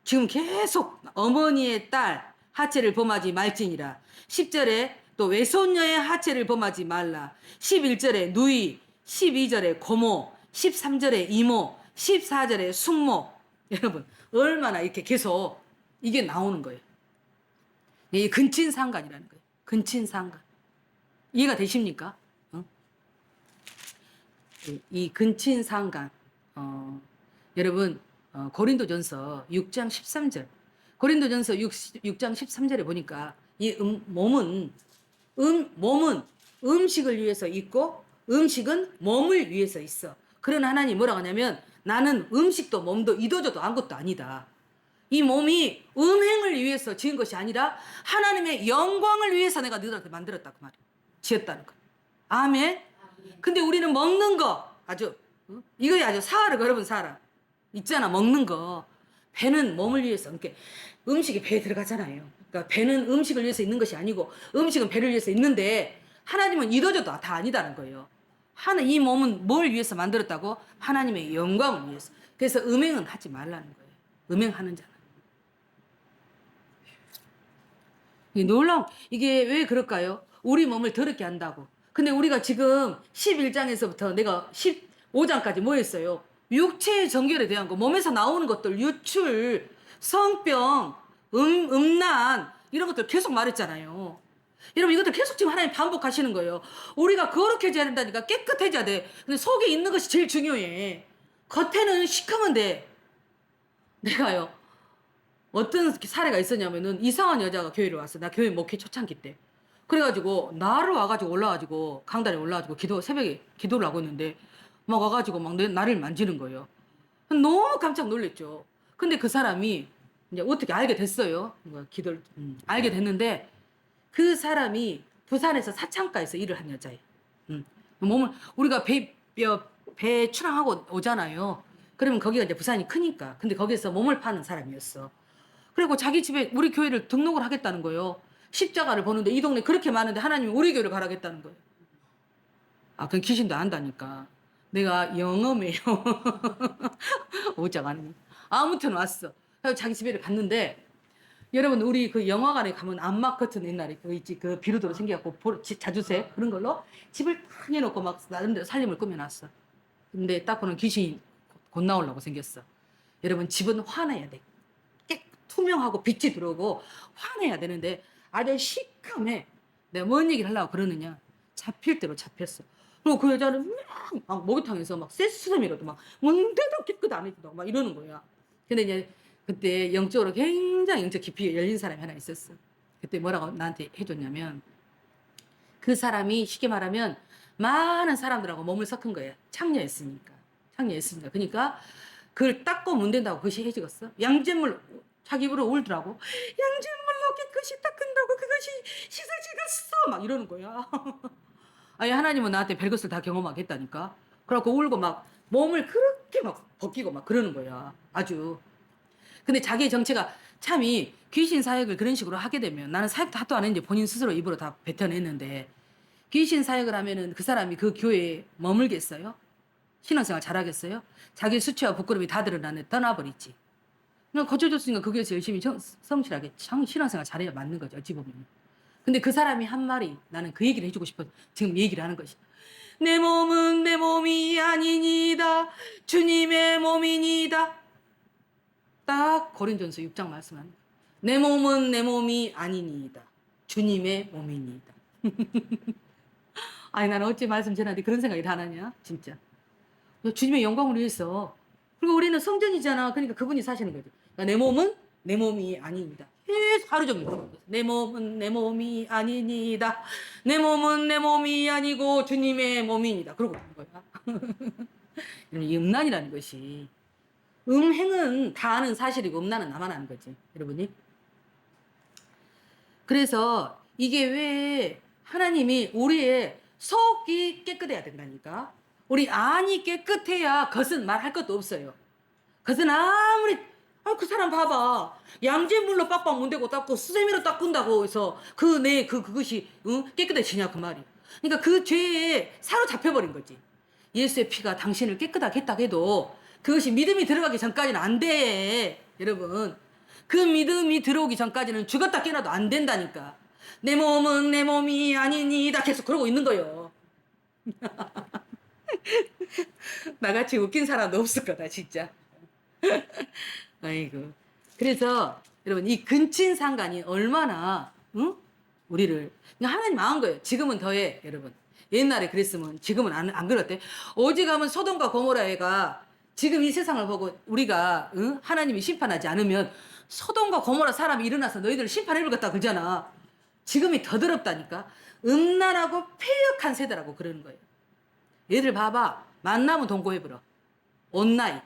지금 계속 어머니의 딸 하체를 범하지 말지니라. 10절에 또 외손녀의 하체를 범하지 말라. 11절에 누이, 12절에 고모, 13절에 이모, 14절에 숙모. 여러분 얼마나 이렇게 계속 이게 나오는 거예요. 이 근친상간이라는 거예요. 근친상간. 이해가 되십니까? 이 근친상간. 여러분 고린도전서 6장 13절. 고린도전서 6장 13절에 보니까 이 몸은 음식을 위해서 있고 음식은 몸을 위해서 있어. 그런 하나님 뭐라고 하냐면 나는 음식도 몸도 이도저도 아무것도 아니다. 이 몸이 음행을 위해서 지은 것이 아니라 하나님의 영광을 위해서 내가 너희들한테 만들었다 그 말이야. 지었다는 거. 아멘. 근데 우리는 먹는 거 아주 이거야 아주 사활을 걸어본 사람 있잖아. 먹는 거 배는 몸을 위해서, 그러니까 음식이 배에 들어가잖아요. 그러니까 배는 음식을 위해서 있는 것이 아니고 음식은 배를 위해서 있는데 하나님은 이뤄져도 다 아니다는 거예요. 이 몸은 뭘 위해서 만들었다고? 하나님의 영광을 위해서. 그래서 음행은 하지 말라는 거예요. 음행하는 자는. 이게 왜 그럴까요? 우리 몸을 더럽게 한다고. 근데 우리가 지금 11장에서부터 내가 15장까지 뭐 했어요? 육체의 정결에 대한 거, 몸에서 나오는 것들, 유출, 성병, 음란, 이런 것들 계속 말했잖아요. 여러분, 이것들 계속 지금 하나님 반복하시는 거예요. 우리가 거룩해져야 된다니까, 깨끗해져야 돼. 근데 속에 있는 것이 제일 중요해. 겉에는 시커먼 데. 내가요, 어떤 사례가 있었냐면은 이상한 여자가 교회를 왔어. 나 교회 목회 초창기 때. 그래가지고 나를 와가지고 올라가지고 강단에 올라가지고 새벽에 기도를 하고 있는데 막 와가지고 막 나를 만지는 거예요. 너무 깜짝 놀랐죠. 근데 그 사람이 이제 어떻게 알게 됐어요. 기도를 알게 됐는데 그 사람이 부산에서 사창가에서 일을 한 여자예요. 몸을 우리가 배 출항하고 오잖아요. 그러면 거기가 이제 부산이 크니까. 근데 거기서 몸을 파는 사람이었어. 그리고 자기 집에 우리 교회를 등록을 하겠다는 거예요. 십자가를 보는데 이 동네 그렇게 많은데 하나님이 우리 교회를 가라겠다는 거예요. 아, 그건 귀신도 안다니까. 내가 영험해요. 오자가 아니고. 아무튼 왔어. 그래서 자기 집에를 갔는데 여러분 우리 그 영화관에 가면 안막 커튼 옛날에 그 있지 그 비루도로 생겨갖고 자주색 그런 걸로 집을 탁 해놓고 막 나름대로 살림을 꾸며놨어. 근데 딱 보면 귀신이 곧 나오려고 생겼어. 여러분 집은 화내야 돼. 투명하고 빛이 들어오고 화내야 되는데 아주 시커매. 내가 뭔 얘기를 하려고 그러느냐. 잡힐 대로 잡혔어. 그리고 그 여자는 막 목욕탕에서 막 쎄수세미로도 막 뭔데도 깨끗 안 해준다고 막 이러는 거야. 근데 이제 그때 영적으로 굉장히 영적 깊이 열린 사람이 하나 있었어. 그때 뭐라고 나한테 해줬냐면 그 사람이 쉽게 말하면 많은 사람들하고 몸을 섞은 거야. 창녀였으니까. 그러니까 그걸 닦고 문댄다고 그것이 해지겠어? 양잿물 자기 입으로 울더라고. 양잿물로 깨끗이 닦은다고 그것이 씻어지겠어. 막 이러는 거야. 아니 하나님은 나한테 별것을 다 경험하게 했다니까. 그래갖고 울고 막 몸을 그렇게 막 벗기고 막 그러는 거야. 아주. 근데 자기의 정체가 참이 귀신 사역을 그런 식으로 하게 되면 나는 사역도 하도 안 했는데 본인 스스로 입으로 다 뱉어냈는데 귀신 사역을 하면은 그 사람이 그 교회에 머물겠어요? 신앙생활 잘하겠어요? 자기 수치와 부끄러움이 다 드러나네 떠나버리지. 그냥 거쳐줬으니까 그 교회에서 열심히 성실하게 신앙생활 잘해야 맞는 거죠. 어찌 보면. 근데 그 사람이 한 말이 나는 그 얘기를 해주고 싶어서 지금 얘기를 하는 것이. 내 몸은 내 몸이 아니니다. 주님의 몸이니다. 딱 고린전서 6장 말씀합니다. 내 몸은 내 몸이 아니니이다. 주님의 몸이니이다. 아니 나는 어찌 말씀 전하는데 그런 생각이 다 나냐 진짜. 주님의 영광을 위해서. 그리고 우리는 성전이잖아. 그러니까 그분이 사시는 거지. 그러니까 내 몸은 내 몸이 아닙니다. 계속 하루 종일 그러는 거지. 내 몸은 내 몸이 아니니다. 내 몸은 내 몸이 아니고 주님의 몸이니다. 그러고 있는 거야. 이 음란이라는 것이 음행은 다 아는 사실이고 음란은 나만 아는 거지. 여러분이. 그래서 이게 왜 하나님이 우리의 속이 깨끗해야 된다니까. 우리 안이 깨끗해야 겉은 말할 것도 없어요. 겉은 아무리 그 사람 봐봐. 양잿물로 빡빡 문대고 닦고 수세미로 닦은다고 해서 그것이 깨끗해지냐 그 말이. 그러니까 그 죄에 사로잡혀버린 거지. 예수의 피가 당신을 깨끗하게 했다고 해도 그것이 믿음이 들어가기 전까지는 안 돼. 여러분. 그 믿음이 들어오기 전까지는 죽었다 깨어나도 안 된다니까. 내 몸은 내 몸이 아니니다. 계속 그러고 있는 거요. 나같이 웃긴 사람도 없을 거다 진짜. 아이고. 그래서 여러분 이 근친상간이 얼마나 우리를 그러니까 하나님 아는 거예요. 지금은 더해 여러분. 옛날에 그랬으면 지금은 안 그랬대. 오직하면 소돔과 고모라가 지금 이 세상을 보고 우리가 하나님이 심판하지 않으면 소돔과 고모라 사람이 일어나서 너희들을 심판해줄 것다 그러잖아. 지금이 더 더럽다니까. 음란하고 폐역한 세대라고 그러는 거예요. 얘들 봐봐. 만나면 동거해버려. 온라인.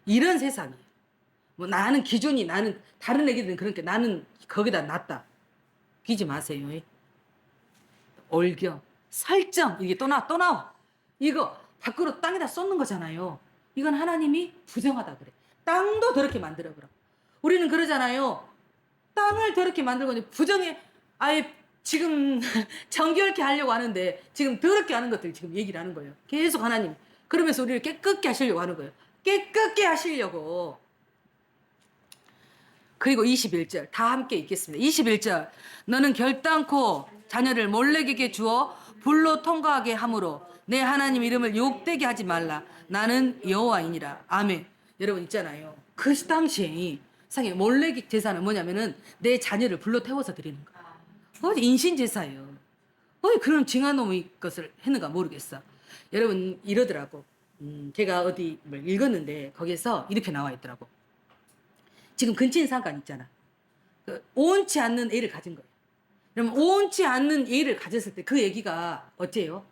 이런 세상이에요. 뭐 나는 기준이 나는 다른 애기들은 그러니까 나는 거기다 놨다. 끼지 마세요. 올겨. 설정. 이게 또 나와. 이거 밖으로 땅에다 쏟는 거잖아요. 이건 하나님이 부정하다 그래. 땅도 더럽게 만들어 버려. 우리는 그러잖아요. 땅을 더럽게 만들고 이제 부정에 아예 지금 정결케 하려고 하는데 지금 더럽게 하는 것들 지금 얘기를 하는 거예요. 계속 하나님. 그러면서 우리를 깨끗게 하시려고 하는 거예요. 깨끗게 하시려고. 그리고 21절 다 함께 읽겠습니다. 21절 너는 결단코 자녀를 몰래에게 주어 불로 통과하게 함으로 내 하나님 이름을 욕되게 하지 말라. 나는 여호와이니라. 아멘. 여러분 있잖아요. 그 당시에 상에 몰래기 제사는 뭐냐면은 내 자녀를 불로 태워서 드리는 거야. 어디 인신 제사예요. 어디 그런 징한 놈의 것을 했는가 모르겠어. 여러분 이러더라고. 제가 어디 뭘 읽었는데 거기서 이렇게 나와 있더라고. 지금 근친 상관 있잖아. 그 온치 않는 애를 가진 거예요. 그러면 온치 않는 애를 가졌을 때 그 애기가 어째요?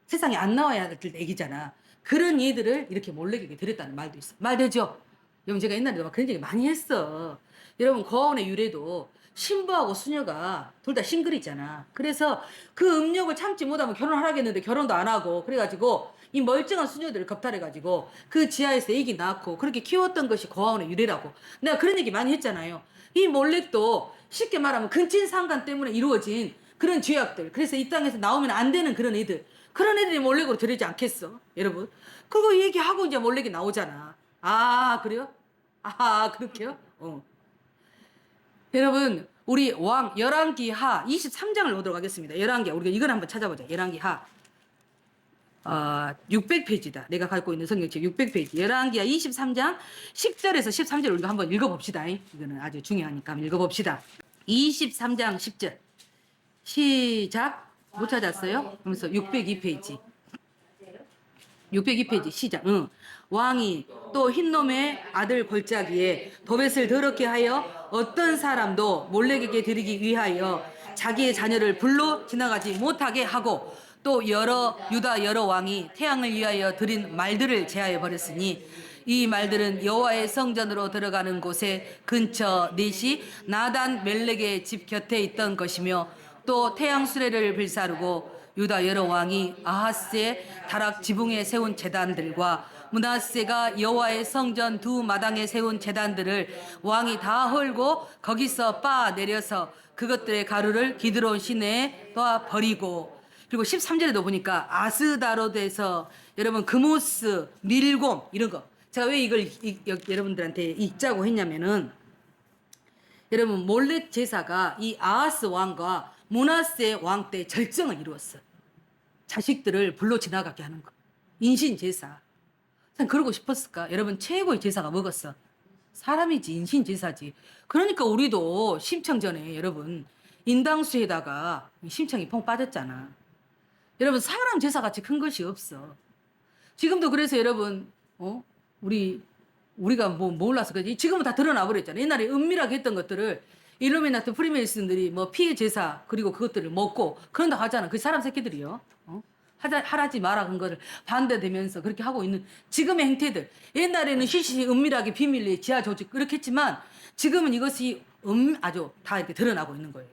세상에 안 나와야 될 애기잖아. 그런 얘들을 이렇게 몰래에게 드렸다는 말도 있어. 말 되죠? 여러분 제가 옛날에도 막 그런 얘기 많이 했어. 여러분 거원의 유래도 신부하고 수녀가 둘 다 싱글이잖아. 그래서 그 음욕을 참지 못하면 결혼하라고 했는데 결혼도 안 하고 그래가지고 이 멀쩡한 수녀들을 겁탈해가지고 그 지하에서 애기 낳고 그렇게 키웠던 것이 고아원의 유래라고. 내가 그런 얘기 많이 했잖아요. 이 몰렉도 쉽게 말하면 근친상간 때문에 이루어진 그런 죄악들. 그래서 이 땅에서 나오면 안 되는 그런 애들. 그런 애들이 몰렉으로 들이지 않겠어? 여러분. 그거 얘기하고 이제 몰렉이 나오잖아. 아, 그래요? 아, 그렇게요? 여러분, 우리 왕 열왕기하 23장을 보도록 하겠습니다. 열왕기, 우리가 이걸 한번 찾아보자. 열왕기하 600페이지다. 내가 갖고 있는 성경책 600페이지. 열왕기하 23장 10절에서 13절 우리가 한번 읽어봅시다. 이거는 아주 중요하니까 한번 읽어봅시다. 23장 10절 시작. 못 찾았어요? 그러면서 602페이지 602페이지 시작. 왕이 또 흰놈의 아들 골짜기에 도벳을 더럽게 하여 어떤 사람도 몰렉에게 드리기 위하여 자기의 자녀를 불로 지나가지 못하게 하고 또 유다 여러 왕이 태양을 위하여 드린 말들을 제하여 버렸으니 이 말들은 여호와의 성전으로 들어가는 곳에 근처 넷이 나단 멜렉의 집 곁에 있던 것이며 또 태양 수레를 불사르고 유다 여러 왕이 아하스의 다락 지붕에 세운 제단들과 므낫세가 여호와의 성전 두 마당에 세운 제단들을 왕이 다 헐고 거기서 빻아 내려서 그것들의 가루를 기드론 시내에 빻아 버리고 그리고 13절에도 보니까 아스다롯에서 여러분 그모스, 밀곰 이런 거 제가 왜 이걸 여러분들한테 읽자고 했냐면은 여러분 몰렉 제사가 이 아하스 왕과 므낫세 왕 때 절정을 이루었어. 자식들을 불로 지나가게 하는 거. 인신 제사. 참 그러고 싶었을까? 여러분 최고의 제사가 뭐겠어? 사람이지 인신 제사지. 그러니까 우리도 심청 전에 여러분 인당수에다가 심청이 펑 빠졌잖아. 여러분 사람 제사같이 큰 것이 없어. 지금도 그래서 여러분 우리가 뭐 몰라서 그러지. 지금은 다 드러나 버렸잖아. 옛날에 은밀하게 했던 것들을 일루미나트 프리메이슨들이 뭐 피해 제사 그리고 그것들을 먹고 그런다 하잖아. 그 사람 새끼들이요. 하라지 마라 그런 거를 반대되면서 그렇게 하고 있는 지금의 행태들. 옛날에는 시시 은밀하게 비밀리에 지하 조직 그렇게 했지만 지금은 이것이 아주 다 이렇게 드러나고 있는 거예요.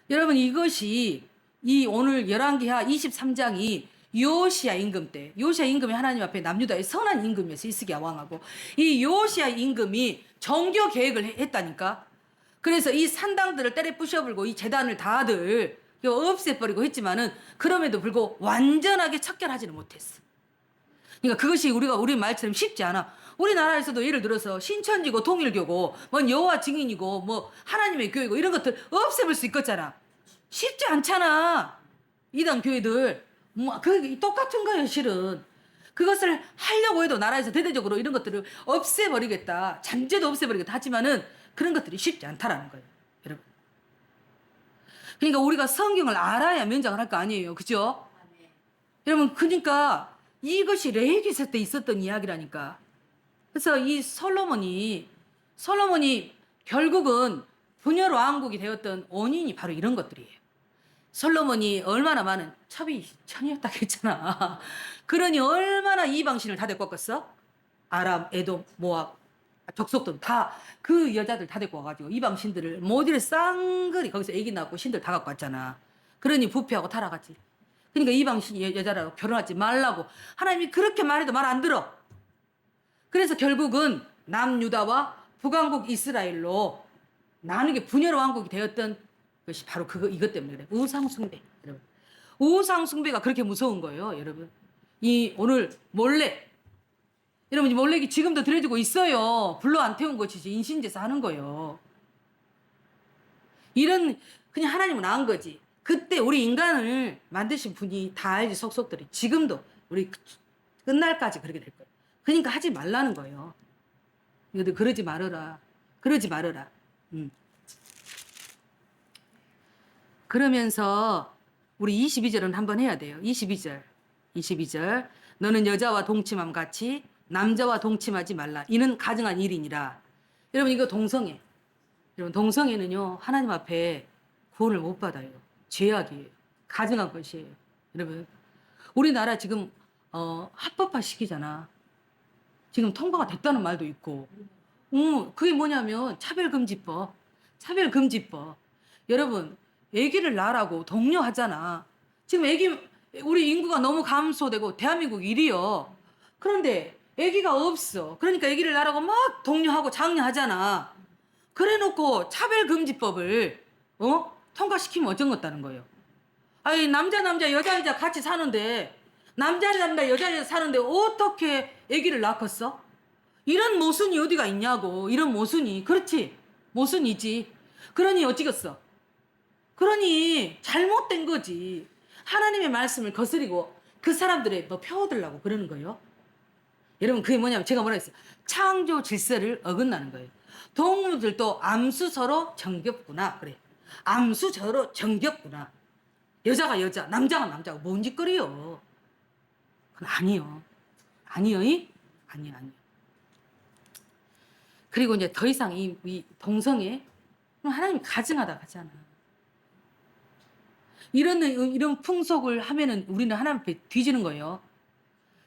여러분 이것이 이 오늘 열왕기하 23장이 요시야 임금 때 요시야 임금이 하나님 앞에 남유다의 선한 임금이었어. 이스기야 왕하고 이 요시야 임금이 정교 계획을 했다니까. 그래서 이 산당들을 때려 부셔버리고 이 제단을 다들 없애버리고 했지만은 그럼에도 불구하고 완전하게 척결하지는 못했어. 그러니까 그것이 우리 말처럼 쉽지 않아. 우리나라에서도 예를 들어서 신천지고 통일교고 뭐 여호와 증인이고 뭐 하나님의 교회고 이런 것들 없애볼 수 있겠잖아. 쉽지 않잖아. 이단 교회들 그 똑같은 거예요 실은. 그것을 하려고 해도 나라에서 대대적으로 이런 것들을 없애버리겠다 잔재도 없애버리겠다 하지만은 그런 것들이 쉽지 않다라는 거예요 여러분. 그러니까 우리가 성경을 알아야 면장을 할 거 아니에요 그죠? 여러분 그러니까 이것이 레위기서 때 있었던 이야기라니까. 그래서 이 솔로몬이 결국은 분열 왕국이 되었던 원인이 바로 이런 것들이에요. 솔로몬이 얼마나 많은 첩이 천이었다고 했잖아. 그러니 얼마나 이방신을 다 데리고 왔겠어? 아람, 에돔, 모압, 족속들 다 그 여자들 다 데리고 와가지고 이방신들을 모디를 쌍그리 거기서 애기 낳고 신들 다 갖고 왔잖아. 그러니 부패하고 타락하지. 그러니까 이방신 여자라고 결혼하지 말라고 하나님이 그렇게 말해도 말 안 들어. 그래서 결국은 남유다와 북왕국 이스라엘로 나누게 분열 왕국이 되었던 것이 바로 이것 때문에 그래. 우상숭배. 여러분. 우상숭배가 그렇게 무서운 거예요, 여러분. 오늘 몰래 여러분, 이 몰래기 지금도 드려지고 있어요. 불로 안 태운 것이지 인신제사 하는 거예요. 그냥 하나님은 안 거지. 그때 우리 인간을 만드신 분이 다 알지, 속속들이. 지금도 우리 끝날까지 그렇게 될 거예요. 그러니까 하지 말라는 거예요. 이것도 그러지 말아라. 그러지 말아라. 그러면서 우리 22절은 한번 해야 돼요. 22절. 너는 여자와 동침함 같이 남자와 동침하지 말라. 이는 가증한 일이니라. 여러분, 이거 동성애. 여러분, 동성애는요, 하나님 앞에 구원을 못 받아요. 죄악이에요. 가증한 것이에요. 여러분, 우리나라 지금 합법화 시키잖아. 지금 통과가 됐다는 말도 있고. 그게 뭐냐면 차별금지법. 여러분, 아기를 낳으라고 독려하잖아. 지금 우리 인구가 너무 감소되고 대한민국 1위요. 그런데 아기가 없어. 그러니까 아기를 낳으라고 막 독려하고 장려하잖아. 그래놓고 차별금지법을 통과시키면 어쩌겠다는 거예요. 아니, 남자 여자 같이 사는데 남자 여자 사는데 어떻게 아기를 낳겠어? 이런 모순이 어디가 있냐고. 이런 모순이. 그렇지, 모순이지. 그러니 어찌겠어? 그러니 잘못된 거지. 하나님의 말씀을 거스리고 그 사람들의 펴어들라고 그러는 거예요. 여러분, 그게 뭐냐면 제가 뭐라 했어요? 창조 질서를 어긋나는 거예요. 동물들도 암수 서로 정겹구나. 그래. 암수 서로 정겹구나. 여자가 여자, 남자가 남자고 뭔 짓거리요? 그건 아니요. 아니요. 그리고 이제 더 이상 이 동성애, 하나님이 가증하다 하잖아. 이런 풍속을 하면은 우리는 하나님 앞에 뒤지는 거예요.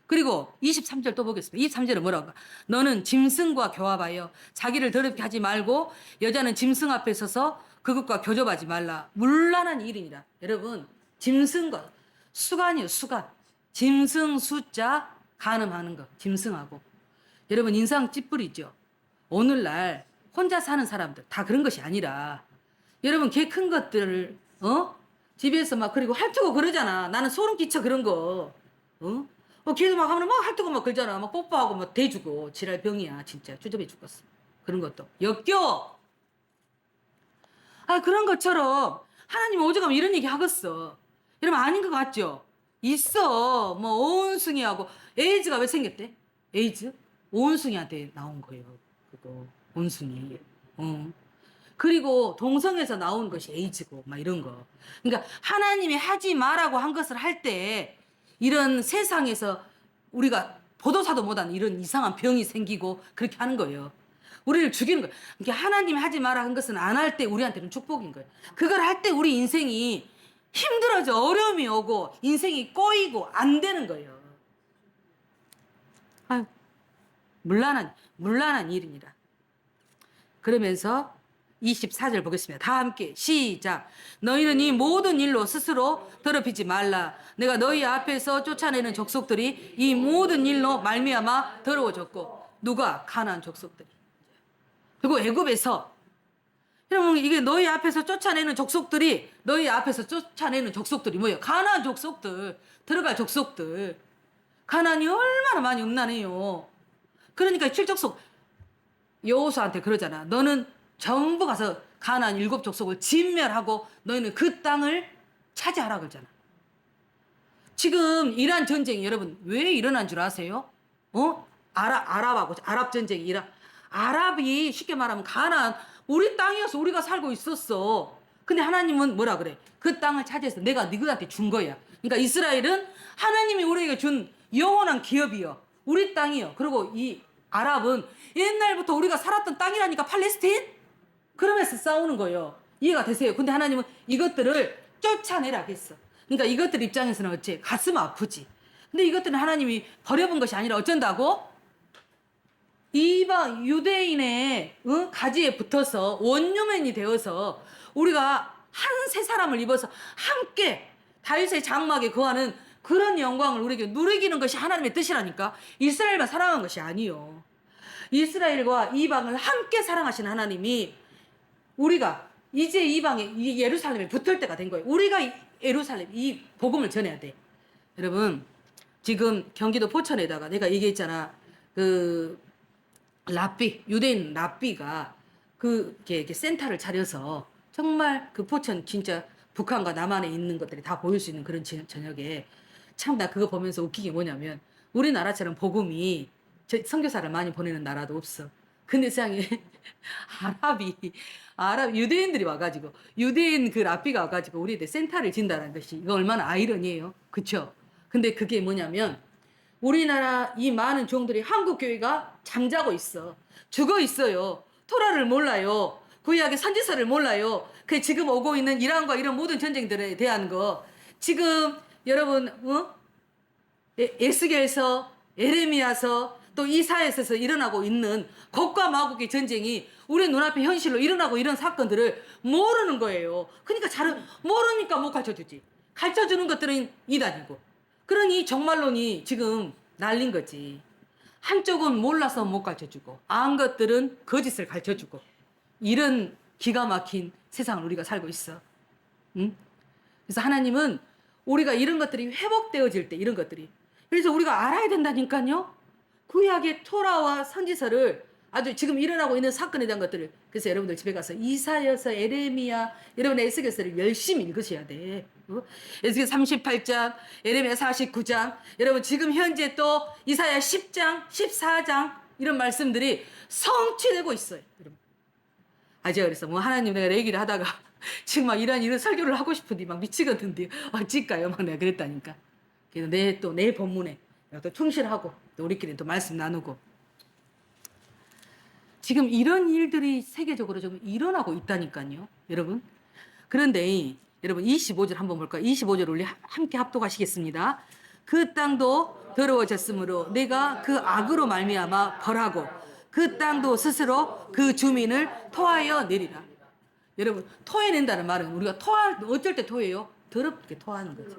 그리고 23절 또 보겠습니다. 23절은 뭐라고? 너는 짐승과 교합하여 자기를 더럽게 하지 말고 여자는 짐승 앞에 서서 그것과 교접하지 말라. 문란한 일이니라. 여러분, 짐승과 수간이요, 수간. 짐승 숫자 간음하는 거. 짐승하고. 여러분, 인상 찌푸리죠. 오늘날 혼자 사는 사람들 다 그런 것이 아니라 여러분, 개 큰 것들을 집에서 막 그리고 핥고 그러잖아. 나는 소름 끼쳐 그런 거. 걔도 막 하면 막 핥고 막 그러잖아. 막 뽀뽀하고 막 대주고 지랄 병이야. 진짜 주접해 죽겠어. 그런 것도 역겨워. 그런 것처럼 하나님 오죽하면 이런 얘기 하겠어. 여러분, 아닌 것 같죠? 있어. 뭐 오은숭이하고 에이즈가 왜 생겼대? 에이즈? 오은숭이한테 나온 거예요. 그거 온숭이. 그리고 동성에서 나온 것이 에이즈고 막 이런 거. 그러니까 하나님이 하지 마라고 한 것을 할 때 이런 세상에서 우리가 보도사도 못하는 이런 이상한 병이 생기고 그렇게 하는 거예요. 우리를 죽이는 거예요. 그러니까 하나님이 하지 마라 한 것은 안 할 때 우리한테는 축복인 거예요. 그걸 할 때 우리 인생이 힘들어져, 어려움이 오고 인생이 꼬이고 안 되는 거예요. 아유, 문란한 일이니라. 그러면서 24절 보겠습니다. 다 함께 시작. 너희는 이 모든 일로 스스로 더럽히지 말라. 내가 너희 앞에서 쫓아내는 족속들이 이 모든 일로 말미암아 더러워졌고. 누가? 가나안 족속들이. 그리고 애굽에서, 여러분, 이게 너희 앞에서 쫓아내는 족속들이 뭐예요? 가나안 족속들, 들어갈 족속들. 가나안이 얼마나 많이 음란해요. 그러니까 7족속 여호수아한테 그러잖아. 너는 전부 가서 가나안 7족속을 진멸하고 너희는 그 땅을 차지하라 그러잖아. 지금 이란 전쟁이 여러분 왜 일어난 줄 아세요? 아랍 전쟁이 아랍이 쉽게 말하면 가나안 우리 땅이어서 우리가 살고 있었어. 근데 하나님은 뭐라 그래? 그 땅을 차지해서 내가 너희한테 준 거야. 그러니까 이스라엘은 하나님이 우리에게 준 영원한 기업이요. 우리 땅이요. 그리고 이 아랍은 옛날부터 우리가 살았던 땅이라니까. 팔레스틴? 그러면서 싸우는 거예요. 이해가 되세요? 근데 하나님은 이것들을 쫓아내라 했어. 그러니까 이것들 입장에서는 어째? 가슴 아프지. 근데 이것들은 하나님이 버려본 것이 아니라 어쩐다고? 이방 유대인의 가지에 붙어서 원유맨이 되어서 우리가 한 세 사람을 입어서 함께 다윗의 장막에 거하는 그런 영광을 우리에게 누리기는 것이 하나님의 뜻이라니까. 이스라엘만 사랑한 것이 아니요. 이스라엘과 이방을 함께 사랑하신 하나님이 우리가 이제 이방에 이 예루살렘에 붙을 때가 된 거예요. 우리가 예루살렘 이 복음을 전해야 돼. 여러분 지금 경기도 포천에다가 내가 얘기했잖아. 그 랍비 유대인 랍비가 이렇게 센터를 차려서 정말 그 포천 진짜 북한과 남한에 있는 것들이 다 보일 수 있는 그런 저녁에 참 나 그거 보면서 웃긴 게 뭐냐면 우리나라처럼 복음이 선교사를 많이 보내는 나라도 없어. 근데 세상에 아랍 유대인들이 와가지고 유대인 그 랍비가 와가지고 우리한테 센터를 진다는 것이 이거 얼마나 아이러니해요. 그쵸? 근데 그게 뭐냐면 우리나라 이 많은 종들이 한국 교회가 잠자고 있어. 죽어 있어요. 토라를 몰라요. 구약의 선지서를 몰라요. 그 지금 오고 있는 이란과 이런 모든 전쟁들에 대한 거 지금 여러분 에스겔서 에레미야서 또 이사야서에서 일어나고 있는 곡과 마곡의 전쟁이 우리 눈앞에 현실로 일어나고 이런 사건들을 모르는 거예요. 그러니까 모르니까 못 가르쳐주지. 가르쳐주는 것들은 이단이고. 그러니 정말론이 지금 날린 거지. 한쪽은 몰라서 못 가르쳐주고 안 것들은 거짓을 가르쳐주고 이런 기가 막힌 세상을 우리가 살고 있어. 응? 그래서 하나님은 우리가 이런 것들이 회복되어질 때 이런 것들이 그래서 우리가 알아야 된다니까요. 구약의 토라와 선지서를 아주 지금 일어나고 있는 사건에 대한 것들을 그래서 여러분들 집에 가서 이사야서 에레미야 여러분 에스겔서를 열심히 읽으셔야 돼. 에스겔 38장 에레미야 49장 여러분 지금 현재 또 이사야 10장 14장 이런 말씀들이 성취되고 있어요. 여러분. 제가 그래서 뭐 하나님 내가 얘기를 하다가 지금 막 이런 설교를 하고 싶은데 막 미치겠는데 어찌까요? 막 내가 그랬다니까. 그래서 내 본문에 내가 또 충실하고 또 우리끼리 또 말씀 나누고 지금 이런 일들이 세계적으로 좀 일어나고 있다니까요. 여러분. 그런데 여러분 25절 한번 볼까요? 25절 우리 함께 합독하시겠습니다. 그 땅도 더러워졌으므로 내가 그 악으로 말미암아 벌하고 그 땅도 스스로 그 주민을 토하여 내리라. 여러분 토해낸다는 말은 우리가 어쩔 때 토해요? 더럽게 토하는 거지.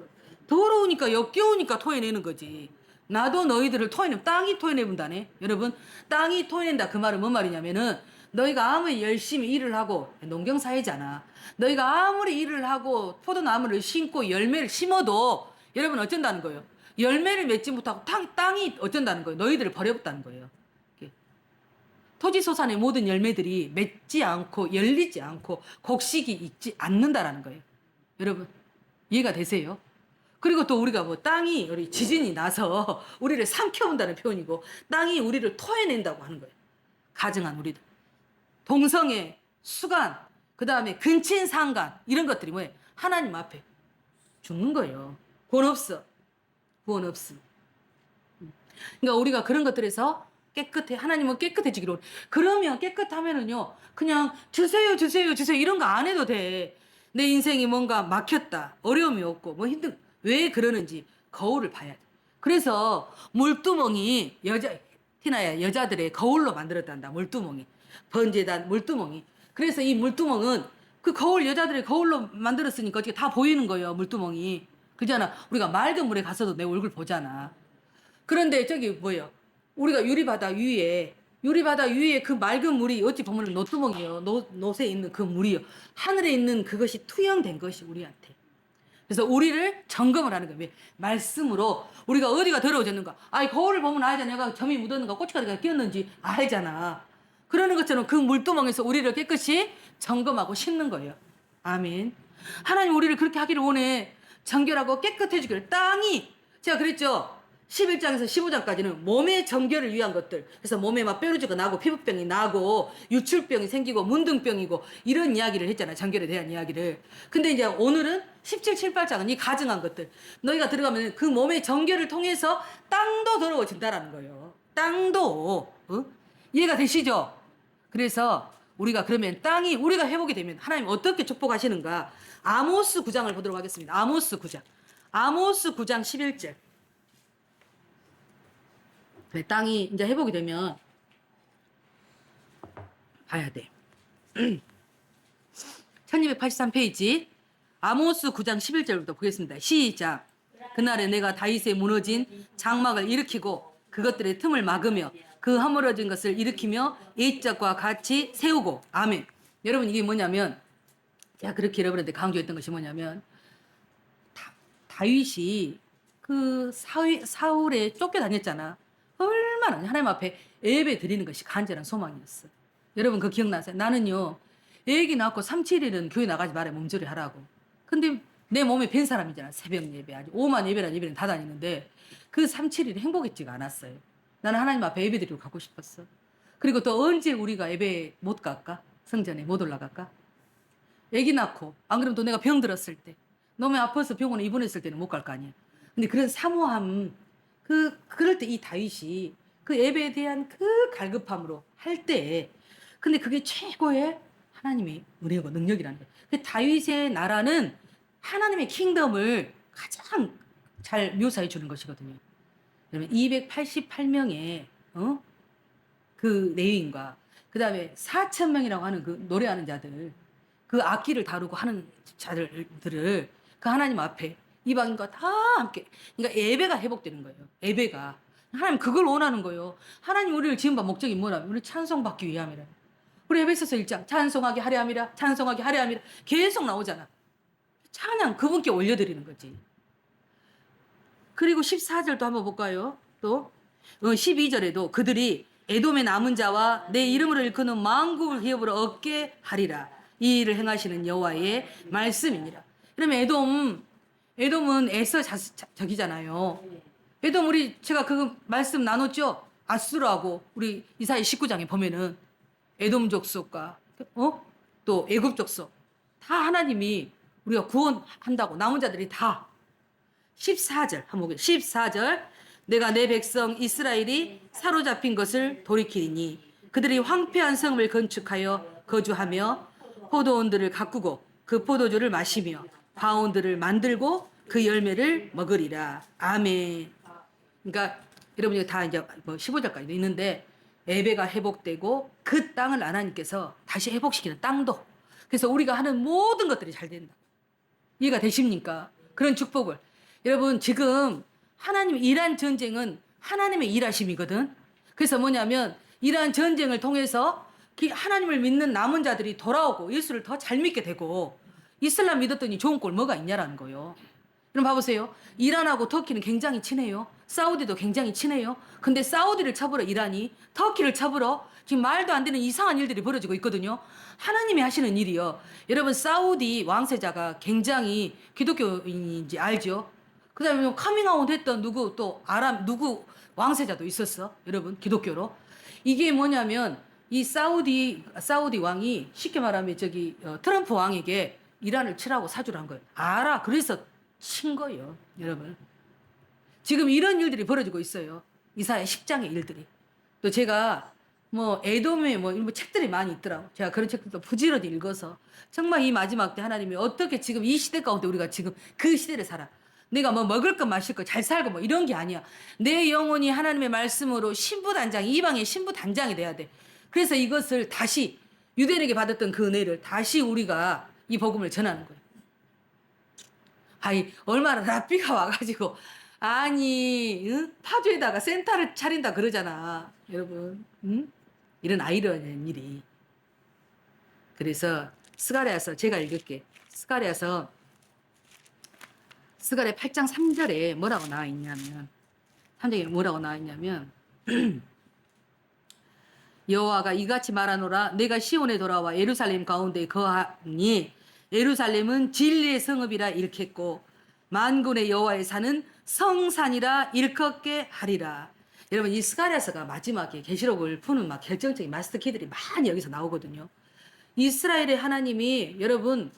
더러우니까 역겨우니까 토해내는 거지. 나도 너희들을 토해내 땅이 토해내본다네. 여러분 땅이 토해낸다 그 말은 뭔 말이냐면은 너희가 아무리 열심히 일을 하고 농경사회잖아. 너희가 아무리 일을 하고 포도나무를 심고 열매를 심어도 여러분 어쩐다는 거예요? 열매를 맺지 못하고 땅이 어쩐다는 거예요? 너희들을 버려봤다는 거예요. 토지소산의 모든 열매들이 맺지 않고 열리지 않고 곡식이 있지 않는다라는 거예요. 여러분 이해가 되세요? 그리고 또 우리가 뭐 땅이 우리 지진이 나서 우리를 삼켜온다는 표현이고 땅이 우리를 토해낸다고 하는 거예요. 가증한 우리들. 동성애, 수간, 그 다음에 근친상간 이런 것들이 뭐예요? 하나님 앞에 죽는 거예요. 구원 없어. 구원 없음. 그러니까 우리가 그런 것들에서 깨끗해. 하나님은 깨끗해지기로. 그러면 깨끗하면은요. 그냥 주세요 이런 거 안 해도 돼. 내 인생이 뭔가 막혔다. 어려움이 없고 뭐 힘든 왜 그러는지 거울을 봐야 돼. 그래서 물두멍이 티나야 여자들의 거울로 만들었단다. 물두멍이. 번제단 물두멍이. 그래서 이 물두멍은 그 거울 여자들의 거울로 만들었으니까 어떻게 다 보이는 거예요. 물두멍이. 그잖아. 우리가 맑은 물에 가서도 내 얼굴 보잖아. 그런데 저기 뭐예요? 우리가 유리바다 위에 그 맑은 물이 어찌 보면 노뚜멍이에요. 노새 있는 그 물이요. 하늘에 있는 그것이 투영된 것이 우리한테. 그래서 우리를 점검을 하는 거예요. 말씀으로 우리가 어디가 더러워졌는가. 거울을 보면 알잖아. 내가 점이 묻었는가 고춧가루가 끼었는지 알잖아. 그러는 것처럼 그 물두멍에서 우리를 깨끗이 점검하고 씻는 거예요. 아멘. 하나님 우리를 그렇게 하기를 원해. 정결하고 깨끗해지기를. 땅이 제가 그랬죠. 11장에서 15장까지는 몸의 정결을 위한 것들. 그래서 몸에 막 뾰루지가 나고 피부병이 나고 유출병이 생기고 문둥병이고 이런 이야기를 했잖아요. 정결에 대한 이야기를. 근데 이제 오늘은 17, 7, 8장은 이 가증한 것들. 너희가 들어가면 그 몸의 정결을 통해서 땅도 더러워진다라는 거예요. 땅도. 이해가 되시죠? 그래서 우리가 그러면 땅이 우리가 회복이 되면 하나님 어떻게 축복하시는가. 아모스 9장을 보도록 하겠습니다. 아모스 9장. 아모스 9장 11절. 땅이 이제 회복이 되면 봐야 돼. 1283페이지 아모스 9장 11절부터 보겠습니다. 시작. 그날에 내가 다윗의 무너진 장막을 일으키고 그것들의 틈을 막으며 그 허물어진 것을 일으키며 옛적과 같이 세우고. 아멘. 여러분, 이게 뭐냐면, 제가 그렇게 여러분한테 강조했던 것이 뭐냐면, 다윗이 그 사울에 쫓겨다녔잖아. 얼마나 하나님 앞에 예배 드리는 것이 간절한 소망이었어. 여러분, 그거 기억나세요? 나는요, 애기 낳고 3, 7일은 교회 나가지 말아요. 몸조리 하라고. 근데 내 몸에 밴 사람이잖아. 새벽 예배, 아주 오만 예배란 예배는 다 다니는데 그 3, 7일이 행복했지가 않았어요. 나는 하나님 앞에 예배 드리고 가고 싶었어. 그리고 또 언제 우리가 예배 못 갈까? 성전에 못 올라갈까? 애기 낳고, 안 그러면 또 내가 병 들었을 때, 너무 아파서 병원에 입원했을 때는 못 갈 거 아니야. 근데 그런 사모함, 그럴 때 이 다윗이 그 예배에 대한 그 갈급함으로 할 때, 근데 그게 최고의 하나님의 은혜고 능력이라는 거예요. 그 다윗의 나라는 하나님의 킹덤을 가장 잘 묘사해 주는 것이거든요. 그러면 288명의, 그 레위인과, 그 다음에 4천 명이라고 하는 그 노래하는 자들, 그 악기를 다루고 하는 자들을 그 하나님 앞에 이방인과 다 함께, 그러니까 예배가 회복되는 거예요. 예배가. 하나님 그걸 원하는 거예요. 하나님 우리를 지은 바 목적이 뭐라면 우리 찬송받기 위함이라. 우리 에베소서 1장 찬송하게 하려 함이라, 찬송하게 하려 함이라 계속 나오잖아. 찬양 그분께 올려드리는 거지. 그리고 14절도 한번 볼까요? 또 12절에도 그들이 에돔의 남은 자와 내 이름으로 일컫는 만국을 기업으로 얻게 하리라. 이 일을 행하시는 여호와의 말씀이니라. 그러면 에돔은 에서 저기잖아요. 에돔 우리 제가 그 말씀 나눴죠? 아수르하고 우리 이사야 19장에 보면은 에돔 족속과 또 애굽 족속 다 하나님이 우리가 구원한다고 남은 자들이 다 14절 한번 보겠습니다. 14절 내가 내 백성 이스라엘이 사로잡힌 것을 돌이키리니 그들이 황폐한 성을 건축하여 거주하며 포도원들을 가꾸고 그 포도주를 마시며 과원들을 만들고 그 열매를 먹으리라. 아멘. 그러니까 여러분이 다 이제 뭐 15절까지도 있는데 예배가 회복되고 그 땅을 하나님께서 다시 회복시키는 땅도. 그래서 우리가 하는 모든 것들이 잘 된다. 이해가 되십니까? 그런 축복을. 여러분 지금 하나님 이란 전쟁은 하나님의 일하심이거든. 그래서 뭐냐면 이러한 전쟁을 통해서 하나님을 믿는 남은 자들이 돌아오고 예수를 더 잘 믿게 되고 이슬람 믿었더니 좋은 꼴 뭐가 있냐라는 거예요. 그럼 봐보세요. 이란하고 터키는 굉장히 친해요. 사우디도 굉장히 친해요. 근데 사우디를 쳐버려 이란이 터키를 쳐버려 지금 말도 안 되는 이상한 일들이 벌어지고 있거든요. 하나님이 하시는 일이요. 여러분 사우디 왕세자가 굉장히 기독교인인지 알죠? 그 다음에 카밍아웃 했던 누구 왕세자도 있었어. 여러분 기독교로. 이게 뭐냐면 이 사우디 왕이 쉽게 말하면 트럼프 왕에게 이란을 치라고 사주를 한 거예요. 알아. 그래서 친 거예요. 여러분. 지금 이런 일들이 벌어지고 있어요. 이사야 10장의 일들이. 또 제가 에돔에 이런 책들이 많이 있더라고. 제가 그런 책들도 부지런히 읽어서 정말 이 마지막 때 하나님이 어떻게 지금 이 시대 가운데 우리가 지금 그 시대를 살아. 내가 먹을 거 마실 거 잘 살고 이런 게 아니야. 내 영혼이 하나님의 말씀으로 신부단장, 이방의 신부단장이 돼야 돼. 그래서 이것을 다시 유대인에게 받았던 그 은혜를 다시 우리가 이 복음을 전하는 거예요. 아이 얼마나 랍비가 와가지고 파주에다가 센터를 차린다 그러잖아. 여러분 이런 아이러니한 일이. 그래서 스가랴서 제가 읽을게. 스가랴 8장 3절에 뭐라고 나와 있냐면 3절에 뭐라고 나와 있냐면 여호와가 이같이 말하노라 내가 시온에 돌아와 예루살렘 가운데 거하니 예루살렘은 진리의 성읍이라 일컫고 만군의 여호와의 산은 성산이라 일컫게 하리라. 여러분 이 스가랴서가 마지막에 계시록을 푸는 결정적인 마스터 키들이 많이 여기서 나오거든요. 이스라엘의 하나님이 여러분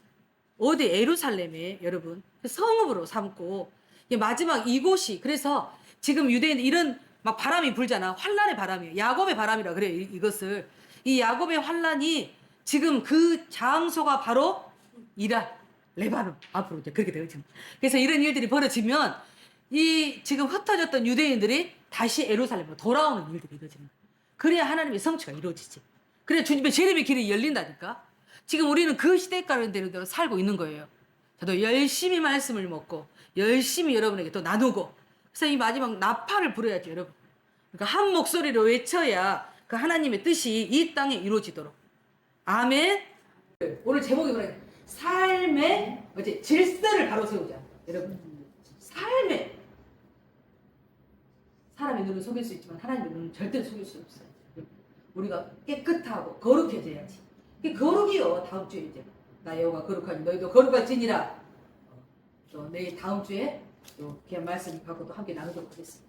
어디 예루살렘에 여러분 성읍으로 삼고 마지막 이곳이 그래서 지금 유대인 이런 바람이 불잖아. 환란의 바람이에요. 야곱의 바람이라 그래요. 이것을 이 야곱의 환란이 지금 그 장소가 바로 이란 레바논 앞으로 이제 그렇게 되거든요. 그래서 이런 일들이 벌어지면 이 지금 흩어졌던 유대인들이 다시 예루살렘으로 돌아오는 일들이거든요. 그래야 하나님의 성취가 이루어지지. 그래야 주님의 재림의 길이 열린다니까. 지금 우리는 그 시대 가운데로 살고 있는 거예요. 저도 열심히 말씀을 먹고 열심히 여러분에게 또 나누고 그래서 이 마지막 나팔을 불어야죠, 여러분. 그러니까 한 목소리로 외쳐야 그 하나님의 뜻이 이 땅에 이루어지도록. 아멘. 오늘 제목이 뭐래? 삶의 어제 질서를 바로 세우자. 여러분, 삶의 사람의 눈을 속일 수 있지만 하나님의 눈은 절대로 속일 수 없어요. 우리가 깨끗하고 거룩해져야지. 그 거룩이요. 다음 주에 이제 나 여호와 거룩하니 너희도 거룩할지니라. 또 내일 다음 주에 또 귀한 말씀 갖고 또 함께 나누도록 하겠습니다.